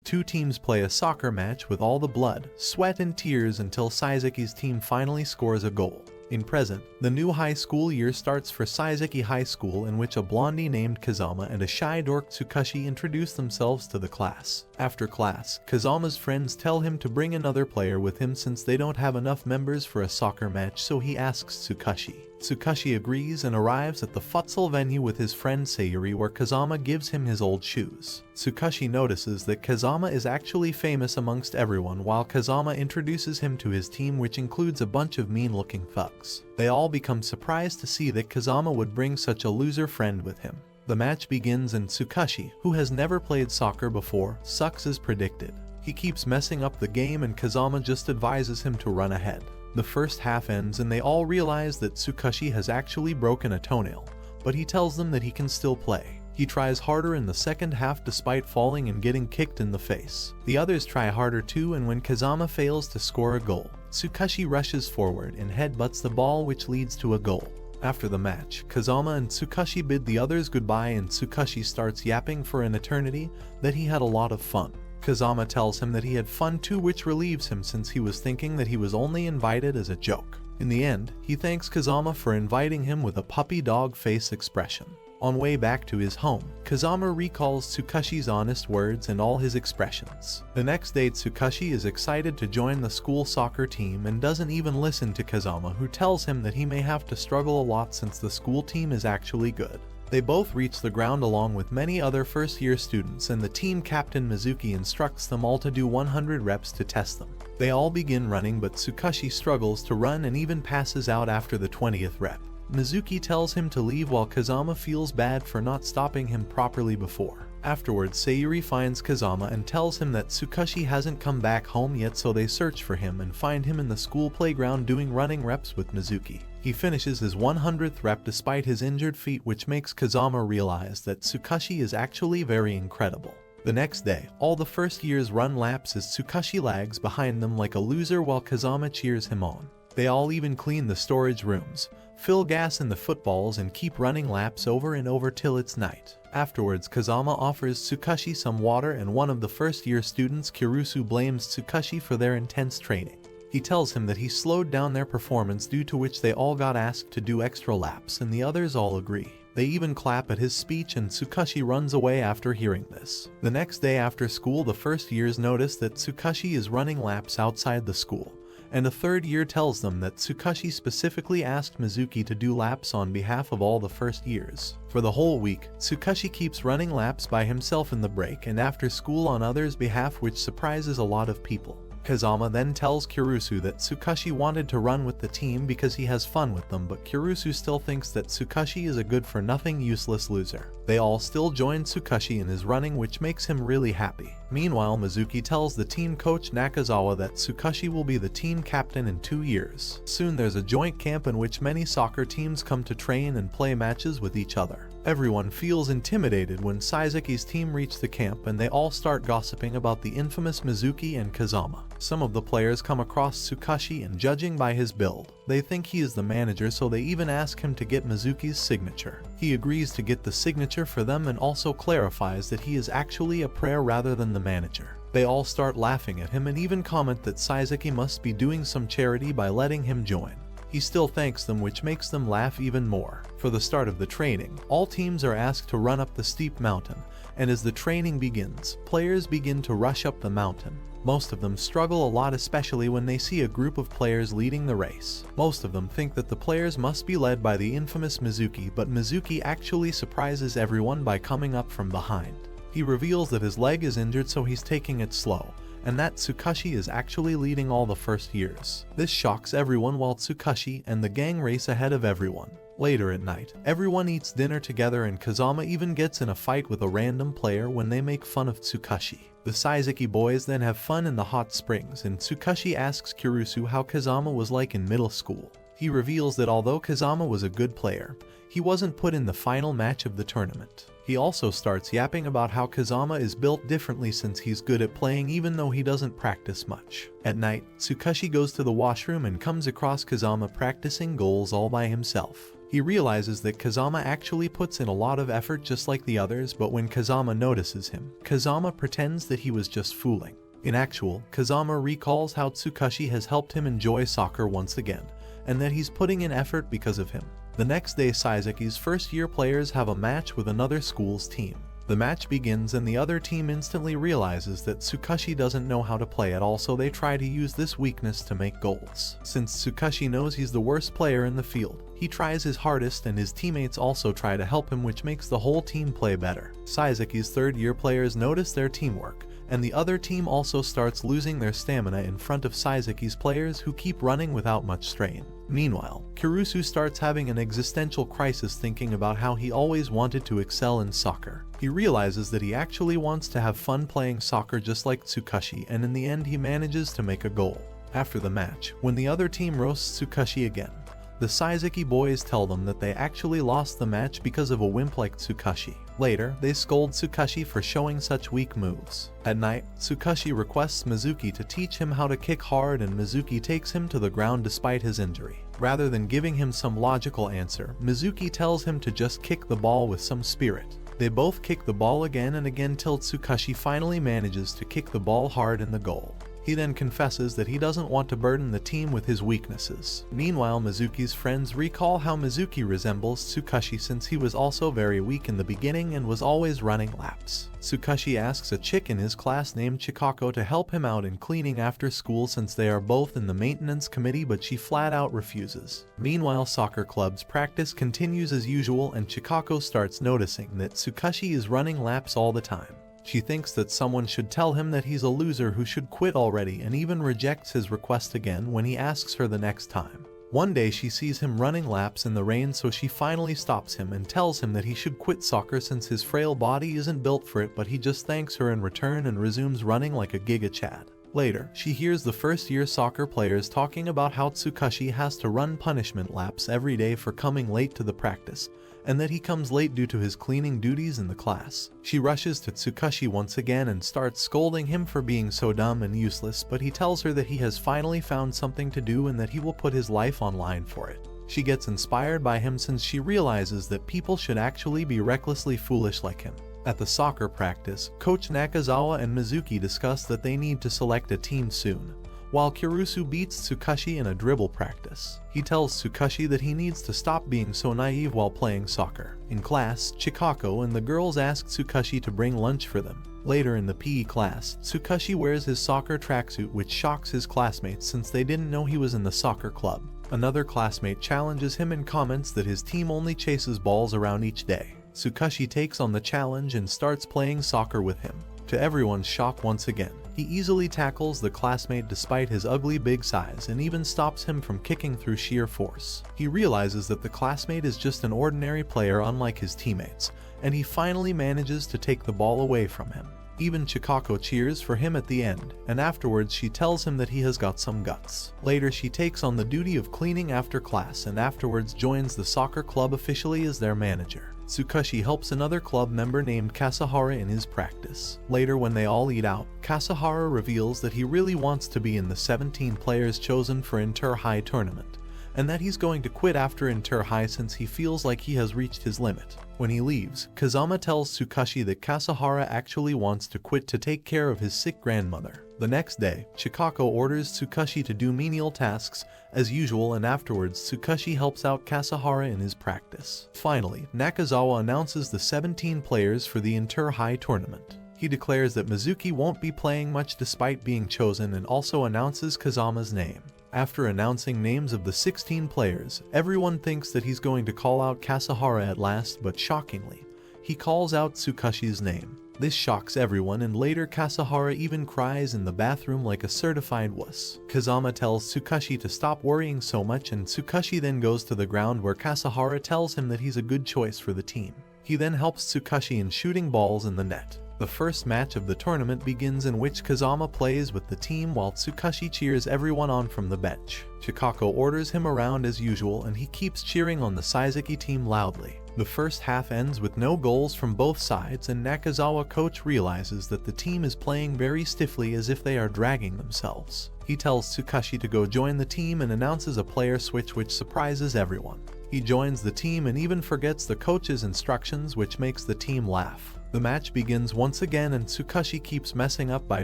Two teams play a soccer match with all the blood, sweat and tears until Saizuki's team finally scores a goal. In present, the new high school year starts for Saizuki High School, in which a blondie named Kazama and a shy dork Tsukashi introduce themselves to the class. After class, Kazama's friends tell him to bring another player with him since they don't have enough members for a soccer match, so he asks Tsukashi. Tsukashi agrees and arrives at the futsal venue with his friend Sayuri, where Kazama gives him his old shoes. Tsukashi notices that Kazama is actually famous amongst everyone, while Kazama introduces him to his team, which includes a bunch of mean-looking thugs. They all become surprised to see that Kazama would bring such a loser friend with him. The match begins and Tsukashi, who has never played soccer before, sucks as predicted. He keeps messing up the game and Kazama just advises him to run ahead. The first half ends and they all realize that Tsukashi has actually broken a toenail, but he tells them that he can still play. He tries harder in the second half despite falling and getting kicked in the face. The others try harder too, and when Kazama fails to score a goal, Tsukashi rushes forward and headbutts the ball, which leads to a goal. After the match, Kazama and Tsukashi bid the others goodbye and Tsukashi starts yapping for an eternity that he had a lot of fun. Kazama tells him that he had fun too, which relieves him since he was thinking that he was only invited as a joke. In the end, he thanks Kazama for inviting him with a puppy dog face expression. On way back to his home, Kazama recalls Tsukashi's honest words and all his expressions. The next day, Tsukashi is excited to join the school soccer team and doesn't even listen to Kazama, who tells him that he may have to struggle a lot since the school team is actually good. They both reach the ground along with many other first-year students, and the team captain Mizuki instructs them all to do 100 reps to test them. They all begin running, but Tsukashi struggles to run and even passes out after the 20th rep. Mizuki tells him to leave while Kazama feels bad for not stopping him properly before. Afterwards, Sayuri finds Kazama and tells him that Tsukashi hasn't come back home yet, so they search for him and find him in the school playground doing running reps with Mizuki. He finishes his 100th rep despite his injured feet, which makes Kazama realize that Tsukashi is actually very incredible. The next day, all the first years run laps as Tsukashi lags behind them like a loser while Kazama cheers him on. They all even clean the storage rooms, fill gas in the footballs and keep running laps over and over till it's night. Afterwards, Kazama offers Tsukashi some water and one of the first-year students, Kirusu, blames Tsukashi for their intense training. He tells him that he slowed down their performance, due to which they all got asked to do extra laps, and the others all agree. They even clap at his speech and Tsukashi runs away after hearing this. The next day after school, the first years notice that Tsukashi is running laps outside the school, and a third year tells them that Tsukashi specifically asked Mizuki to do laps on behalf of all the first years. For the whole week, Tsukashi keeps running laps by himself in the break and after school on others' behalf, which surprises a lot of people. Kazama then tells Kirusu that Tsukashi wanted to run with the team because he has fun with them, but Kirusu still thinks that Tsukashi is a good-for-nothing useless loser. They all still join Tsukashi in his running, which makes him really happy. Meanwhile, Mizuki tells the team coach Nakazawa that Tsukashi will be the team captain in 2 years. Soon there's a joint camp in which many soccer teams come to train and play matches with each other. Everyone feels intimidated when Saizuki's team reach the camp, and they all start gossiping about the infamous Mizuki and Kazama. Some of the players come across Tsukashi, and judging by his build, they think he is the manager, so they even ask him to get Mizuki's signature. He agrees to get the signature for them and also clarifies that he is actually a player rather than the manager. They all start laughing at him and even comment that Saizuki must be doing some charity by letting him join. He still thanks them, which makes them laugh even more. For the start of the training, all teams are asked to run up the steep mountain, and as the training begins, players begin to rush up the mountain. Most of them struggle a lot, especially when they see a group of players leading the race. Most of them think that the players must be led by the infamous Mizuki, but Mizuki actually surprises everyone by coming up from behind. He reveals that his leg is injured, so he's taking it slow, and that Tsukashi is actually leading all the first years. This shocks everyone while Tsukashi and the gang race ahead of everyone. Later at night, everyone eats dinner together and Kazama even gets in a fight with a random player when they make fun of Tsukashi. The Saizuki boys then have fun in the hot springs, and Tsukashi asks Kirusu how Kazama was like in middle school. He reveals that although Kazama was a good player, he wasn't put in the final match of the tournament. He also starts yapping about how Kazama is built differently since he's good at playing even though he doesn't practice much. At night, Tsukashi goes to the washroom and comes across Kazama practicing goals all by himself. He realizes that Kazama actually puts in a lot of effort just like the others, but when Kazama notices him, Kazama pretends that he was just fooling. In actual, Kazama recalls how Tsukashi has helped him enjoy soccer once again, and that he's putting in effort because of him. The next day, Saizaki's first-year players have a match with another school's team. The match begins and the other team instantly realizes that Tsukashi doesn't know how to play at all, so they try to use this weakness to make goals. Since Tsukashi knows he's the worst player in the field, he tries his hardest and his teammates also try to help him, which makes the whole team play better. Saizaki's third-year players notice their teamwork, and the other team also starts losing their stamina in front of Saizaki's players who keep running without much strain. Meanwhile, Kurusu starts having an existential crisis thinking about how he always wanted to excel in soccer. He realizes that he actually wants to have fun playing soccer just like Tsukashi, and in the end he manages to make a goal. After the match, when the other team roasts Tsukashi again, the Saizaki boys tell them that they actually lost the match because of a wimp like Tsukashi. Later, they scold Tsukashi for showing such weak moves. At night, Tsukashi requests Mizuki to teach him how to kick hard, and Mizuki takes him to the ground despite his injury. Rather than giving him some logical answer, Mizuki tells him to just kick the ball with some spirit. They both kick the ball again and again till Tsukashi finally manages to kick the ball hard in the goal. He then confesses that he doesn't want to burden the team with his weaknesses. Meanwhile, Mizuki's friends recall how Mizuki resembles Tsukashi since he was also very weak in the beginning and was always running laps. Tsukashi asks a chick in his class named Chikako to help him out in cleaning after school since they are both in the maintenance committee, but she flat out refuses. Meanwhile, soccer club's practice continues as usual and Chikako starts noticing that Tsukashi is running laps all the time. She thinks that someone should tell him that he's a loser who should quit already, and even rejects his request again when he asks her the next time. One day she sees him running laps in the rain, so she finally stops him and tells him that he should quit soccer since his frail body isn't built for it, but he just thanks her in return and resumes running like a Giga Chad. Later, she hears the first-year soccer players talking about how Tsukashi has to run punishment laps every day for coming late to the practice, and that he comes late due to his cleaning duties in the class. She rushes to Tsukashi once again and starts scolding him for being so dumb and useless, but he tells her that he has finally found something to do and that he will put his life online for it. She gets inspired by him since she realizes that people should actually be recklessly foolish like him. At the soccer practice, Coach Nakazawa and Mizuki discuss that they need to select a team soon, while Kurusu beats Tsukashi in a dribble practice. He tells Tsukashi that he needs to stop being so naive while playing soccer. In class, Chikako and the girls ask Tsukashi to bring lunch for them. Later in the PE class, Tsukashi wears his soccer tracksuit, which shocks his classmates since they didn't know he was in the soccer club. Another classmate challenges him and comments that his team only chases balls around each day. Tsukashi takes on the challenge and starts playing soccer with him. To everyone's shock once again, he easily tackles the classmate despite his ugly big size and even stops him from kicking through sheer force. He realizes that the classmate is just an ordinary player unlike his teammates, and he finally manages to take the ball away from him. Even Chikako cheers for him at the end, and afterwards she tells him that he has got some guts. Later she takes on the duty of cleaning after class and afterwards joins the soccer club officially as their manager. Tsukashi helps another club member named Kasahara in his practice. Later when they all eat out, Kasahara reveals that he really wants to be in the 17 players chosen for Inter-High tournament, and that he's going to quit after Inter-High since he feels like he has reached his limit. When he leaves, Kazama tells Tsukashi that Kasahara actually wants to quit to take care of his sick grandmother. The next day, Chikako orders Tsukashi to do menial tasks as usual, and afterwards Tsukashi helps out Kasahara in his practice. Finally, Nakazawa announces the 17 players for the Inter-High tournament. He declares that Mizuki won't be playing much despite being chosen, and also announces Kazama's name. After announcing names of the 16 players, everyone thinks that he's going to call out Kasahara at last, but shockingly, he calls out Tsukashi's name. This shocks everyone, and later Kasahara even cries in the bathroom like a certified wuss. Kazama tells Tsukashi to stop worrying so much, and Tsukashi then goes to the ground where Kasahara tells him that he's a good choice for the team. He then helps Tsukashi in shooting balls in the net. The first match of the tournament begins, in which Kazama plays with the team while Tsukashi cheers everyone on from the bench. Chikako orders him around as usual, and he keeps cheering on the Saizaki team loudly. The first half ends with no goals from both sides, and Nakazawa coach realizes that the team is playing very stiffly as if they are dragging themselves. He tells Tsukashi to go join the team and announces a player switch, which surprises everyone. He joins the team and even forgets the coach's instructions, which makes the team laugh. The match begins once again and Tsukashi keeps messing up by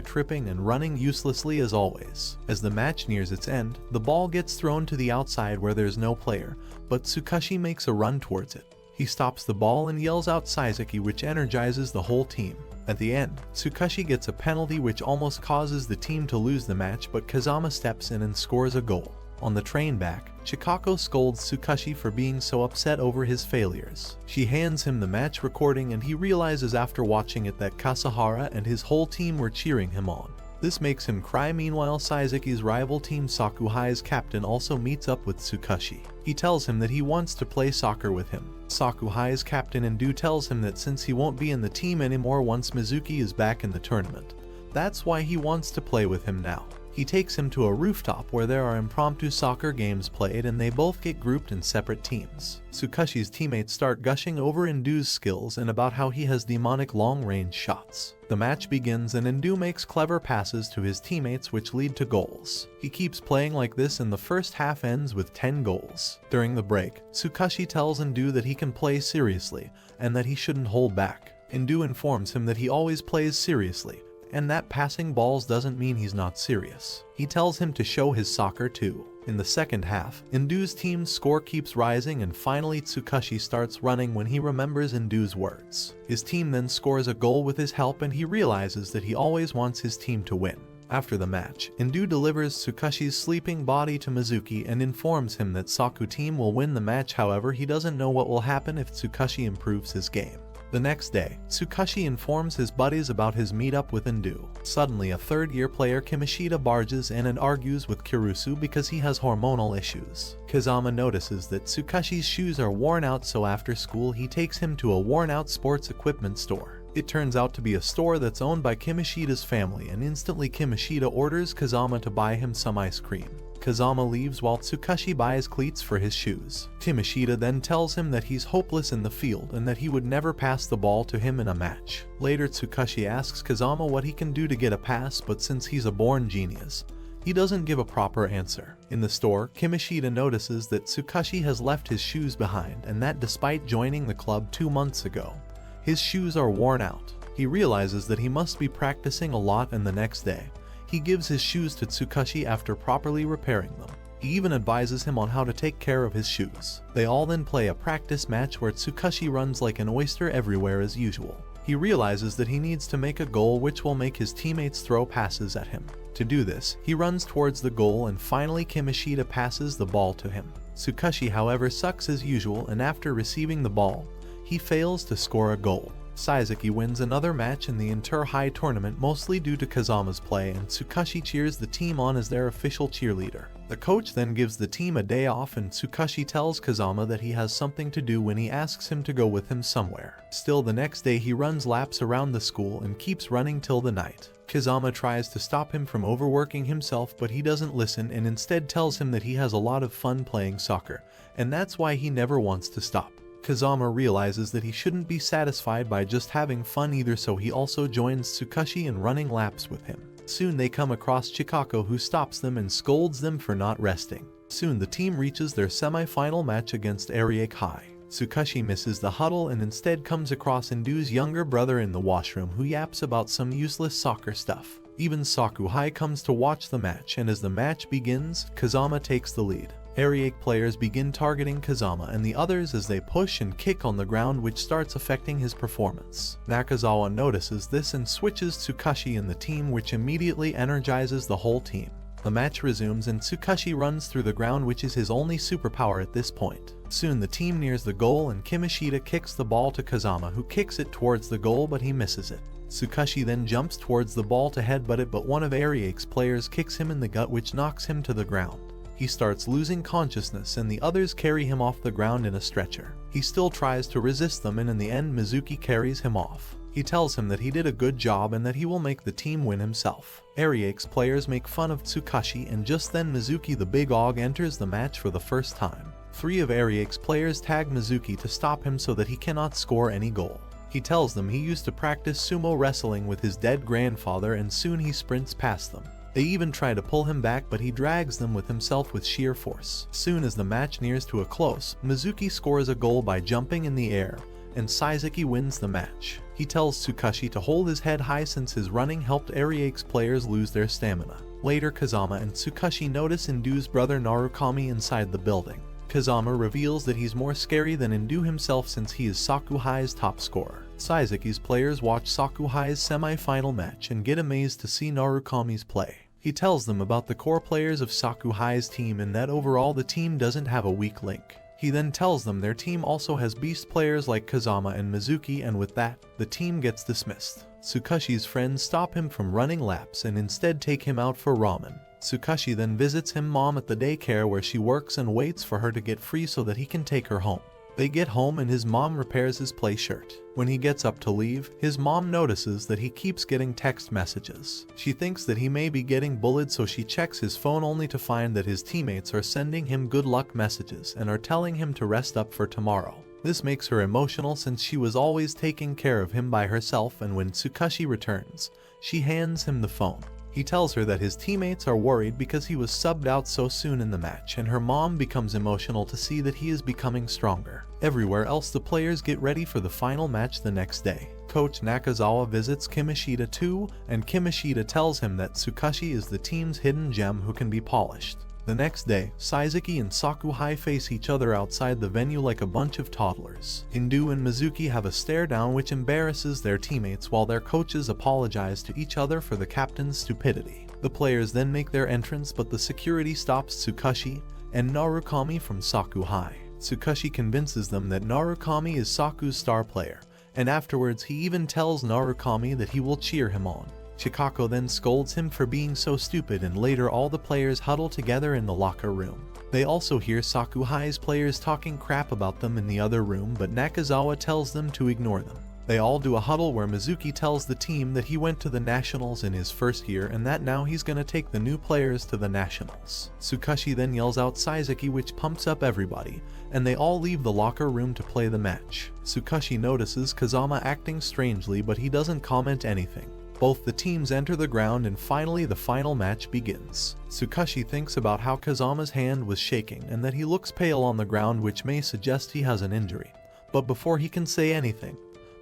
tripping and running uselessly as always. As the match nears its end, the ball gets thrown to the outside where there's no player, but Tsukashi makes a run towards it. He stops the ball and yells out Saizuki, which energizes the whole team. At the end, Tsukashi gets a penalty which almost causes the team to lose the match, but Kazama steps in and scores a goal. On the train back, Chikako scolds Tsukashi for being so upset over his failures. She hands him the match recording and he realizes after watching it that Kasahara and his whole team were cheering him on. This makes him cry. Meanwhile, Saizuki's rival team Sakuhai's captain also meets up with Tsukashi. He tells him that he wants to play soccer with him. Sakuhai's captain Endo tells him that since he won't be in the team anymore once Mizuki is back in the tournament, that's why he wants to play with him now. He takes him to a rooftop where there are impromptu soccer games played and they both get grouped in separate teams. Tsukashi's teammates start gushing over Endo's skills and about how he has demonic long-range shots. The match begins and Endo makes clever passes to his teammates which lead to goals. He keeps playing like this and the first half ends with 10 goals. During the break, Tsukashi tells Endo that he can play seriously and that he shouldn't hold back. Endo informs him that he always plays seriously, and that passing balls doesn't mean he's not serious. He tells him to show his soccer too. In the second half, Endo's team's score keeps rising and finally Tsukashi starts running when he remembers Endo's words. His team then scores a goal with his help and he realizes that he always wants his team to win. After the match, Endo delivers Tsukashi's sleeping body to Mizuki and informs him that Saku team will win the match. However, he doesn't know what will happen if Tsukashi improves his game. The next day, Tsukashi informs his buddies about his meetup with Endo. Suddenly, a third-year player Kimishita barges in and argues with Kirusu because he has hormonal issues. Kazama notices that Tsukashi's shoes are worn out, so after school he takes him to a worn-out sports equipment store. It turns out to be a store that's owned by Kimishita's family, and instantly Kimishita orders Kazama to buy him some ice cream. Kazama leaves while Tsukashi buys cleats for his shoes. Kimishita then tells him that he's hopeless in the field and that he would never pass the ball to him in a match. Later, Tsukashi asks Kazama what he can do to get a pass, but since he's a born genius, he doesn't give a proper answer. In the store, Kimishita notices that Tsukashi has left his shoes behind and that despite joining the club 2 months ago, his shoes are worn out. He realizes that he must be practicing a lot, and the next day, he gives his shoes to Tsukashi after properly repairing them. He even advises him on how to take care of his shoes. They all then play a practice match where Tsukashi runs like an oyster everywhere as usual. He realizes that he needs to make a goal which will make his teammates throw passes at him. To do this, he runs towards the goal and finally Kimishita passes the ball to him. Tsukashi, however, sucks as usual, and after receiving the ball, he fails to score a goal. Saizuki wins another match in the inter-high tournament mostly due to Kazama's play, and Tsukashi cheers the team on as their official cheerleader. The coach then gives the team a day off and Tsukashi tells Kazama that he has something to do when he asks him to go with him somewhere. Still, the next day he runs laps around the school and keeps running till the night. Kazama tries to stop him from overworking himself, but he doesn't listen and instead tells him that he has a lot of fun playing soccer, and that's why he never wants to stop. Kazama realizes that he shouldn't be satisfied by just having fun either, so he also joins Tsukashi in running laps with him. Soon they come across Chikako, who stops them and scolds them for not resting. Soon the team reaches their semi-final match against Ariake High. Tsukashi misses the huddle and instead comes across Endo's younger brother in the washroom, who yaps about some useless soccer stuff. Even Sakuhai comes to watch the match, and as the match begins, Kazama takes the lead. Ariake players begin targeting Kazama and the others as they push and kick on the ground, which starts affecting his performance. Nakazawa notices this and switches Tsukashi in the team, which immediately energizes the whole team. The match resumes and Tsukashi runs through the ground, which is his only superpower at this point. Soon the team nears the goal and Kimishita kicks the ball to Kazama, who kicks it towards the goal but he misses it. Tsukashi then jumps towards the ball to headbutt it, but one of Ariake's players kicks him in the gut, which knocks him to the ground. He starts losing consciousness and the others carry him off the ground in a stretcher. He still tries to resist them and in the end Mizuki carries him off. He tells him that he did a good job and that he will make the team win himself. Ariake's players make fun of Tsukashi and just then Mizuki the Big Og enters the match for the first time. 3 of Ariake's players tag Mizuki to stop him so that he cannot score any goal. He tells them he used to practice sumo wrestling with his dead grandfather and soon he sprints past them. They even try to pull him back, but he drags them with himself with sheer force. Soon as the match nears to a close, Mizuki scores a goal by jumping in the air, and Saizuki wins the match. He tells Tsukashi to hold his head high since his running helped Ariake's players lose their stamina. Later, Kazama and Tsukashi notice Indu's brother Narukami inside the building. Kazama reveals that he's more scary than Indu himself since he is Sakuhai's top scorer. Saizuki's players watch Sakuhai's semi-final match and get amazed to see Narukami's play. He tells them about the core players of Sakuhai's team and that overall the team doesn't have a weak link. He then tells them their team also has beast players like Kazama and Mizuki, and with that, the team gets dismissed. Tsukashi's friends stop him from running laps and instead take him out for ramen. Tsukashi then visits his mom at the daycare where she works and waits for her to get free so that he can take her home. They get home and his mom repairs his play shirt. When he gets up to leave, his mom notices that he keeps getting text messages. She thinks that he may be getting bullied, so she checks his phone only to find that his teammates are sending him good luck messages and are telling him to rest up for tomorrow. This makes her emotional since she was always taking care of him by herself, and when Tsukashi returns, she hands him the phone. He tells her that his teammates are worried because he was subbed out so soon in the match, and her mom becomes emotional to see that he is becoming stronger. Everywhere else, the players get ready for the final match the next day. Coach Nakazawa visits Kimishita too, and Kimishita tells him that Tsukashi is the team's hidden gem who can be polished. The next day, Saizuki and Sakuhai face each other outside the venue like a bunch of toddlers. Indu and Mizuki have a stare down which embarrasses their teammates while their coaches apologize to each other for the captain's stupidity. The players then make their entrance, but the security stops Tsukashi and Narukami from Sakuhai. Tsukashi convinces them that Narukami is Saku's star player, and afterwards he even tells Narukami that he will cheer him on. Chikako then scolds him for being so stupid, and later all the players huddle together in the locker room. They also hear Sakuhai's players talking crap about them in the other room, but Nakazawa tells them to ignore them. They all do a huddle where Mizuki tells the team that he went to the nationals in his first year and that now he's gonna take the new players to the nationals. Tsukashi then yells out Saizuki, which pumps up everybody, and they all leave the locker room to play the match. Tsukashi notices Kazama acting strangely, but he doesn't comment anything. Both the teams enter the ground and finally the final match begins. Tsukashi thinks about how Kazama's hand was shaking and that he looks pale on the ground, which may suggest he has an injury. But before he can say anything,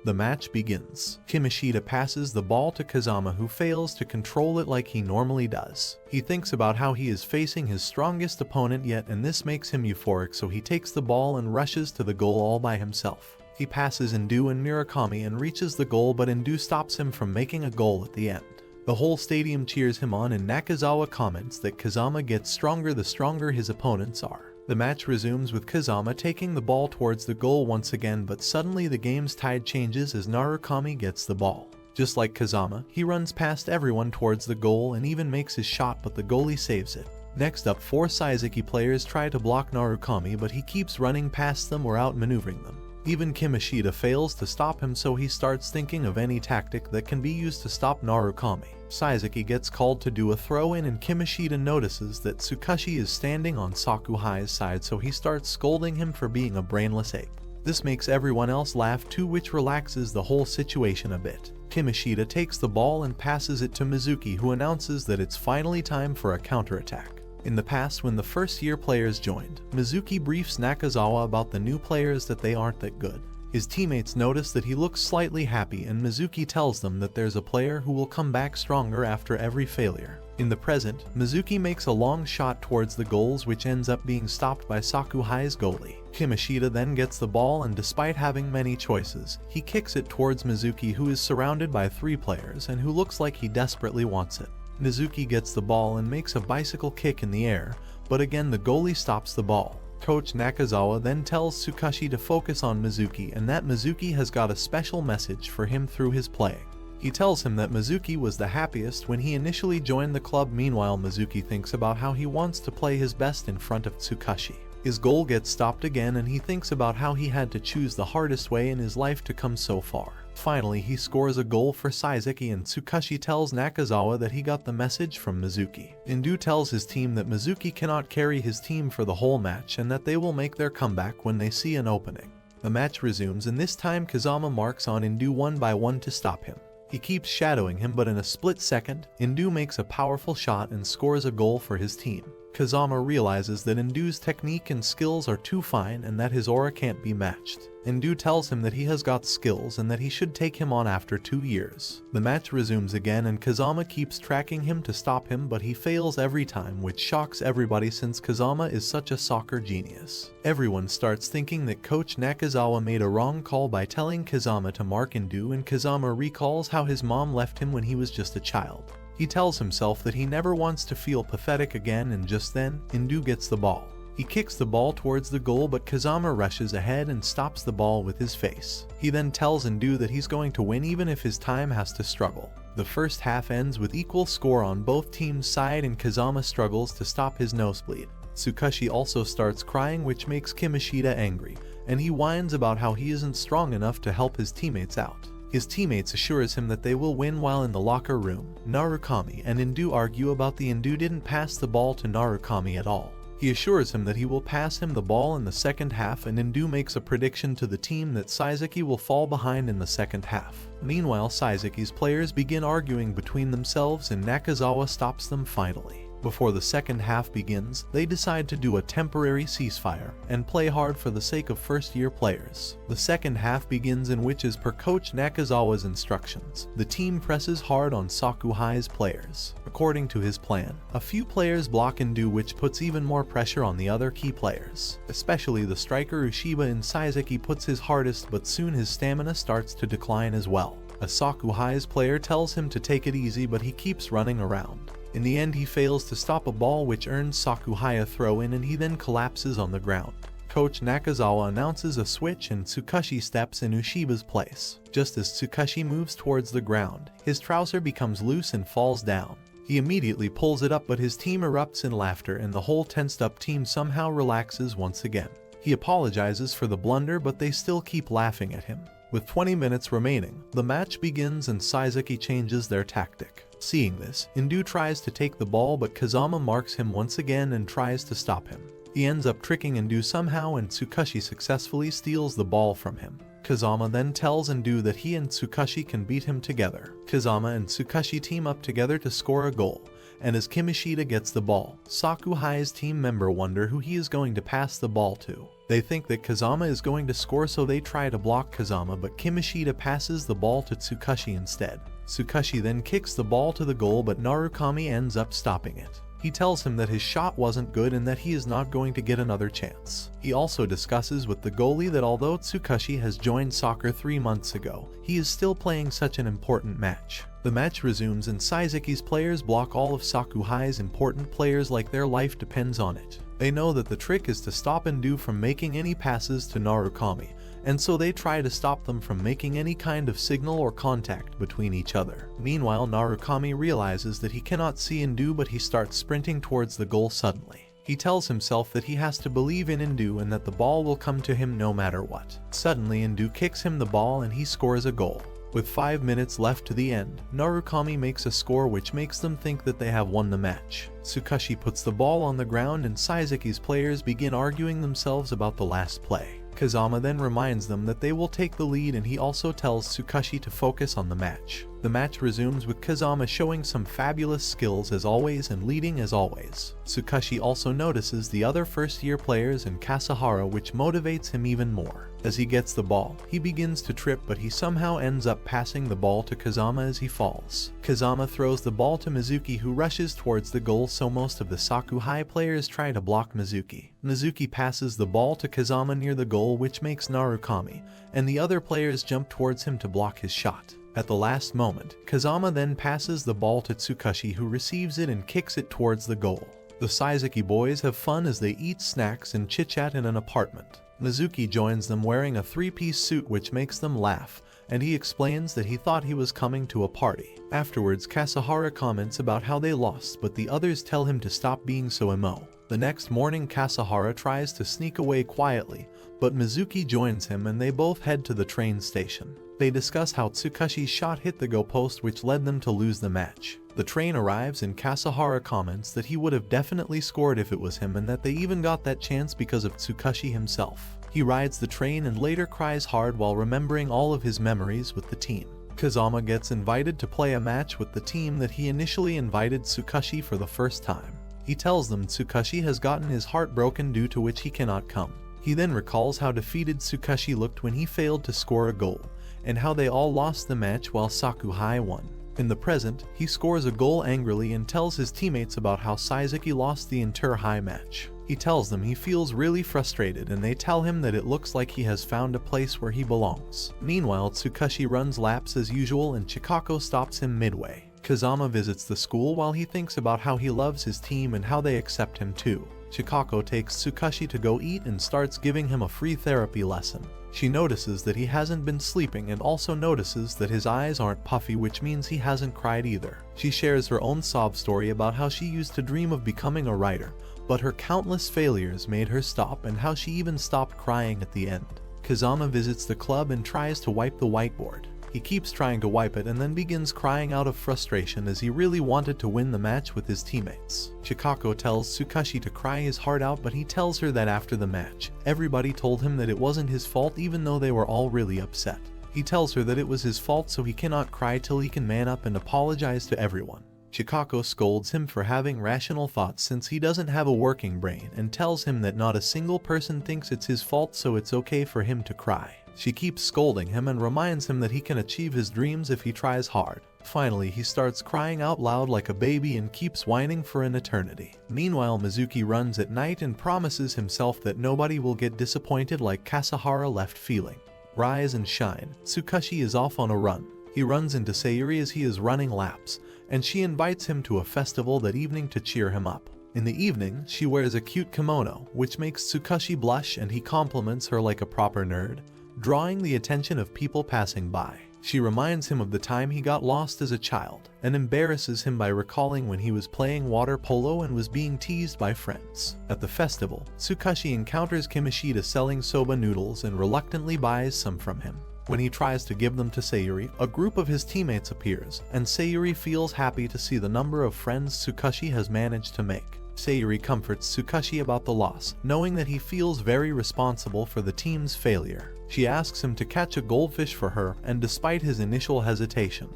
the match begins. Kimishita passes the ball to Kazama, who fails to control it like he normally does. He thinks about how he is facing his strongest opponent yet, and this makes him euphoric, so he takes the ball and rushes to the goal all by himself. He passes Indu and Murakami and reaches the goal, but Indu stops him from making a goal at the end. The whole stadium cheers him on, and Nakazawa comments that Kazama gets stronger the stronger his opponents are. The match resumes with Kazama taking the ball towards the goal once again, but suddenly the game's tide changes as Narukami gets the ball. Just like Kazama, he runs past everyone towards the goal and even makes his shot, but the goalie saves it. Next up, 4 Saizuki players try to block Narukami, but he keeps running past them or outmaneuvering them. Even Kimishita fails to stop him, so he starts thinking of any tactic that can be used to stop Narukami. Saizuki gets called to do a throw-in, and Kimishita notices that Tsukashi is standing on Sakuhai's side, so he starts scolding him for being a brainless ape. This makes everyone else laugh too, which relaxes the whole situation a bit. Kimishita takes the ball and passes it to Mizuki, who announces that it's finally time for a counterattack. In the past, when the first-year players joined, Mizuki briefs Nakazawa about the new players that they aren't that good. His teammates notice that he looks slightly happy, and Mizuki tells them that there's a player who will come back stronger after every failure. In the present, Mizuki makes a long shot towards the goals, which ends up being stopped by Sakuhai's goalie. Kimishita then gets the ball, and despite having many choices, he kicks it towards Mizuki, who is surrounded by 3 players and who looks like he desperately wants it. Mizuki gets the ball and makes a bicycle kick in the air, but again the goalie stops the ball. Coach Nakazawa then tells Tsukashi to focus on Mizuki and that Mizuki has got a special message for him through his playing. He tells him that Mizuki was the happiest when he initially joined the club. Meanwhile, Mizuki thinks about how he wants to play his best in front of Tsukashi. His goal gets stopped again, and he thinks about how he had to choose the hardest way in his life to come so far. Finally, he scores a goal for Saizuki, and Tsukashi tells Nakazawa that he got the message from Mizuki. Indu tells his team that Mizuki cannot carry his team for the whole match and that they will make their comeback when they see an opening. The match resumes, and this time Kazama marks on Indu one by one to stop him. He keeps shadowing him, but in a split second, Indu makes a powerful shot and scores a goal for his team. Kazama realizes that Indu's technique and skills are too fine and that his aura can't be matched. Indu tells him that he has got skills and that he should take him on after 2 years. The match resumes again and Kazama keeps tracking him to stop him, but he fails every time, which shocks everybody since Kazama is such a soccer genius. Everyone starts thinking that Coach Nakazawa made a wrong call by telling Kazama to mark Indu, and Kazama recalls how his mom left him when he was just a child. He tells himself that he never wants to feel pathetic again, and just then, Indu gets the ball. He kicks the ball towards the goal, but Kazama rushes ahead and stops the ball with his face. He then tells Indu that he's going to win even if his time has to struggle. The first half ends with equal score on both teams' side and Kazama struggles to stop his nosebleed. Tsukashi also starts crying, which makes Kimishida angry, and he whines about how he isn't strong enough to help his teammates out. His teammates assures him that they will win, while in the locker room, Narukami and Indu argue about the Indu didn't pass the ball to Narukami at all. He assures him that he will pass him the ball in the second half, and Indu makes a prediction to the team that Saizuki will fall behind in the second half. Meanwhile, Saizuki's players begin arguing between themselves and Nakazawa stops them finally. Before the second half begins, they decide to do a temporary ceasefire and play hard for the sake of first-year players. The second half begins, in which, as per Coach Nakazawa's instructions, the team presses hard on Sakuhai's players. According to his plan, a few players block Indu, which puts even more pressure on the other key players. Especially the striker Ushiba in Saizuki puts his hardest, but soon his stamina starts to decline as well. A Sakuhai's player tells him to take it easy, but he keeps running around. In the end, he fails to stop a ball, which earns Sakuhai a throw-in, and he then collapses on the ground. Coach Nakazawa announces a switch and Tsukashi steps in Ushiba's place. Just as Tsukashi moves towards the ground, his trouser becomes loose and falls down. He immediately pulls it up, but his team erupts in laughter and the whole tensed-up team somehow relaxes once again. He apologizes for the blunder, but they still keep laughing at him. With 20 minutes remaining, the match begins and Saizuki changes their tactic. Seeing this, Indu tries to take the ball, but Kazama marks him once again and tries to stop him. He ends up tricking Indu somehow, and Tsukashi successfully steals the ball from him. Kazama then tells Indu that he and Tsukashi can beat him together. Kazama and Tsukashi team up together to score a goal, and as Kimishida gets the ball, Sakuhai's team member wonder who he is going to pass the ball to. They think that Kazama is going to score, so they try to block Kazama, but Kimishida passes the ball to Tsukashi instead. Tsukashi then kicks the ball to the goal, but Narukami ends up stopping it. He tells him that his shot wasn't good and that he is not going to get another chance. He also discusses with the goalie that although Tsukashi has joined soccer 3 months ago, he is still playing such an important match. The match resumes and Saizuki's players block all of Sakuhai's important players like their life depends on it. They know that the trick is to stop Indu from making any passes to Narukami, and so they try to stop them from making any kind of signal or contact between each other. Meanwhile, Narukami realizes that he cannot see Indu, but he starts sprinting towards the goal suddenly. He tells himself that he has to believe in Indu and that the ball will come to him no matter what. Suddenly, Indu kicks him the ball and he scores a goal. With 5 minutes left to the end, Narukami makes a score which makes them think that they have won the match. Tsukashi puts the ball on the ground and Saizuki's players begin arguing themselves about the last play. Kazama then reminds them that they will take the lead, and he also tells Tsukashi to focus on the match. The match resumes with Kazama showing some fabulous skills as always and leading as always. Tsukashi also notices the other first-year players and Kasahara, which motivates him even more. As he gets the ball, he begins to trip, but he somehow ends up passing the ball to Kazama as he falls. Kazama throws the ball to Mizuki, who rushes towards the goal, so most of the Sakuhai players try to block Mizuki. Mizuki passes the ball to Kazama near the goal, which makes Narukami and the other players jump towards him to block his shot. At the last moment, Kazama then passes the ball to Tsukashi, who receives it and kicks it towards the goal. The Saizuki boys have fun as they eat snacks and chit-chat in an apartment. Mizuki joins them wearing a 3-piece suit, which makes them laugh, and he explains that he thought he was coming to a party. Afterwards, Kasahara comments about how they lost, but the others tell him to stop being so emo. The next morning, Kasahara tries to sneak away quietly, but Mizuki joins him and they both head to the train station. They discuss how Tsukashi's shot hit the goalpost, which led them to lose the match. The train arrives and Kasahara comments that he would have definitely scored if it was him, and that they even got that chance because of Tsukashi himself. He rides the train and later cries hard while remembering all of his memories with the team. Kazama gets invited to play a match with the team that he initially invited Tsukashi for the first time. He tells them Tsukashi has gotten his heart broken due to which he cannot come. He then recalls how defeated Tsukashi looked when he failed to score a goal, and how they all lost the match while Sakuhai won. In the present, he scores a goal angrily and tells his teammates about how Saizuki lost the entire high match. He tells them he feels really frustrated and they tell him that it looks like he has found a place where he belongs. Meanwhile, Tsukashi runs laps as usual and Chikako stops him midway. Kazama visits the school while he thinks about how he loves his team and how they accept him too. Chikako takes Tsukashi to go eat and starts giving him a free therapy lesson. She notices that he hasn't been sleeping and also notices that his eyes aren't puffy, which means he hasn't cried either. She shares her own sob story about how she used to dream of becoming a writer, but her countless failures made her stop and how she even stopped crying at the end. Kazama visits the club and tries to wipe the whiteboard. He keeps trying to wipe it and then begins crying out of frustration as he really wanted to win the match with his teammates. Chikako tells Tsukashi to cry his heart out, but he tells her that after the match, everybody told him that it wasn't his fault even though they were all really upset. He tells her that it was his fault so he cannot cry till he can man up and apologize to everyone. Chikako scolds him for having rational thoughts since he doesn't have a working brain and tells him that not a single person thinks it's his fault, so it's okay for him to cry. She keeps scolding him and reminds him that he can achieve his dreams if he tries hard. Finally, he starts crying out loud like a baby and keeps whining for an eternity. Meanwhile, Mizuki runs at night and promises himself that nobody will get disappointed like Kasahara left feeling. Rise and shine, Tsukashi is off on a run. He runs into Sayuri as he is running laps, and she invites him to a festival that evening to cheer him up. In the evening, she wears a cute kimono, which makes Tsukashi blush and he compliments her like a proper nerd, drawing the attention of people passing by. She reminds him of the time he got lost as a child, and embarrasses him by recalling when he was playing water polo and was being teased by friends. At the festival, Tsukashi encounters Kimishida selling soba noodles and reluctantly buys some from him. When he tries to give them to Sayuri, a group of his teammates appears, and Sayuri feels happy to see the number of friends Tsukashi has managed to make. Sayuri comforts Tsukashi about the loss, knowing that he feels very responsible for the team's failure. She asks him to catch a goldfish for her, and despite his initial hesitation,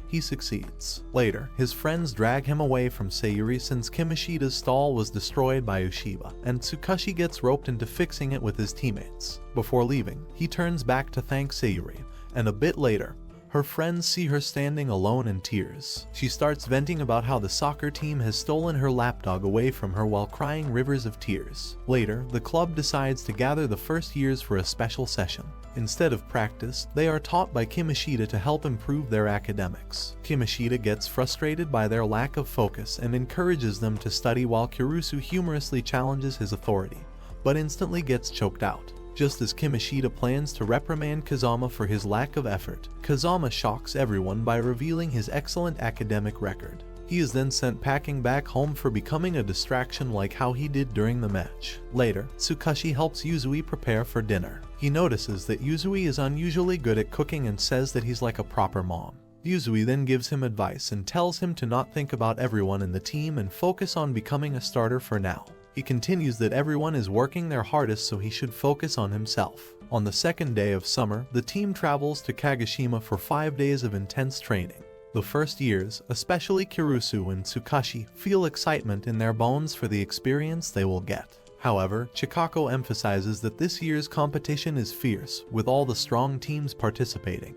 he succeeds. Later, his friends drag him away from Sayuri since Kimishida's stall was destroyed by Ushiba, and Tsukashi gets roped into fixing it with his teammates. Before leaving, he turns back to thank Sayuri, and a bit later, her friends see her standing alone in tears. She starts venting about how the soccer team has stolen her lapdog away from her while crying rivers of tears. Later, the club decides to gather the first years for a special session. Instead of practice, they are taught by Kimishida to help improve their academics. Kimishida gets frustrated by their lack of focus and encourages them to study while Kirusu humorously challenges his authority, but instantly gets choked out. Just as Kimishida plans to reprimand Kazama for his lack of effort, Kazama shocks everyone by revealing his excellent academic record. He is then sent packing back home for becoming a distraction like how he did during the match. Later, Tsukashi helps Yuzui prepare for dinner. He notices that Yuzui is unusually good at cooking and says that he's like a proper mom. Yuzui then gives him advice and tells him to not think about everyone in the team and focus on becoming a starter for now. He continues that everyone is working their hardest, so he should focus on himself. On the second day of summer, the team travels to Kagoshima for 5 days of intense training. The first years, especially Kirusu and Tsukashi, feel excitement in their bones for the experience they will get. However, Chikako emphasizes that this year's competition is fierce, with all the strong teams participating,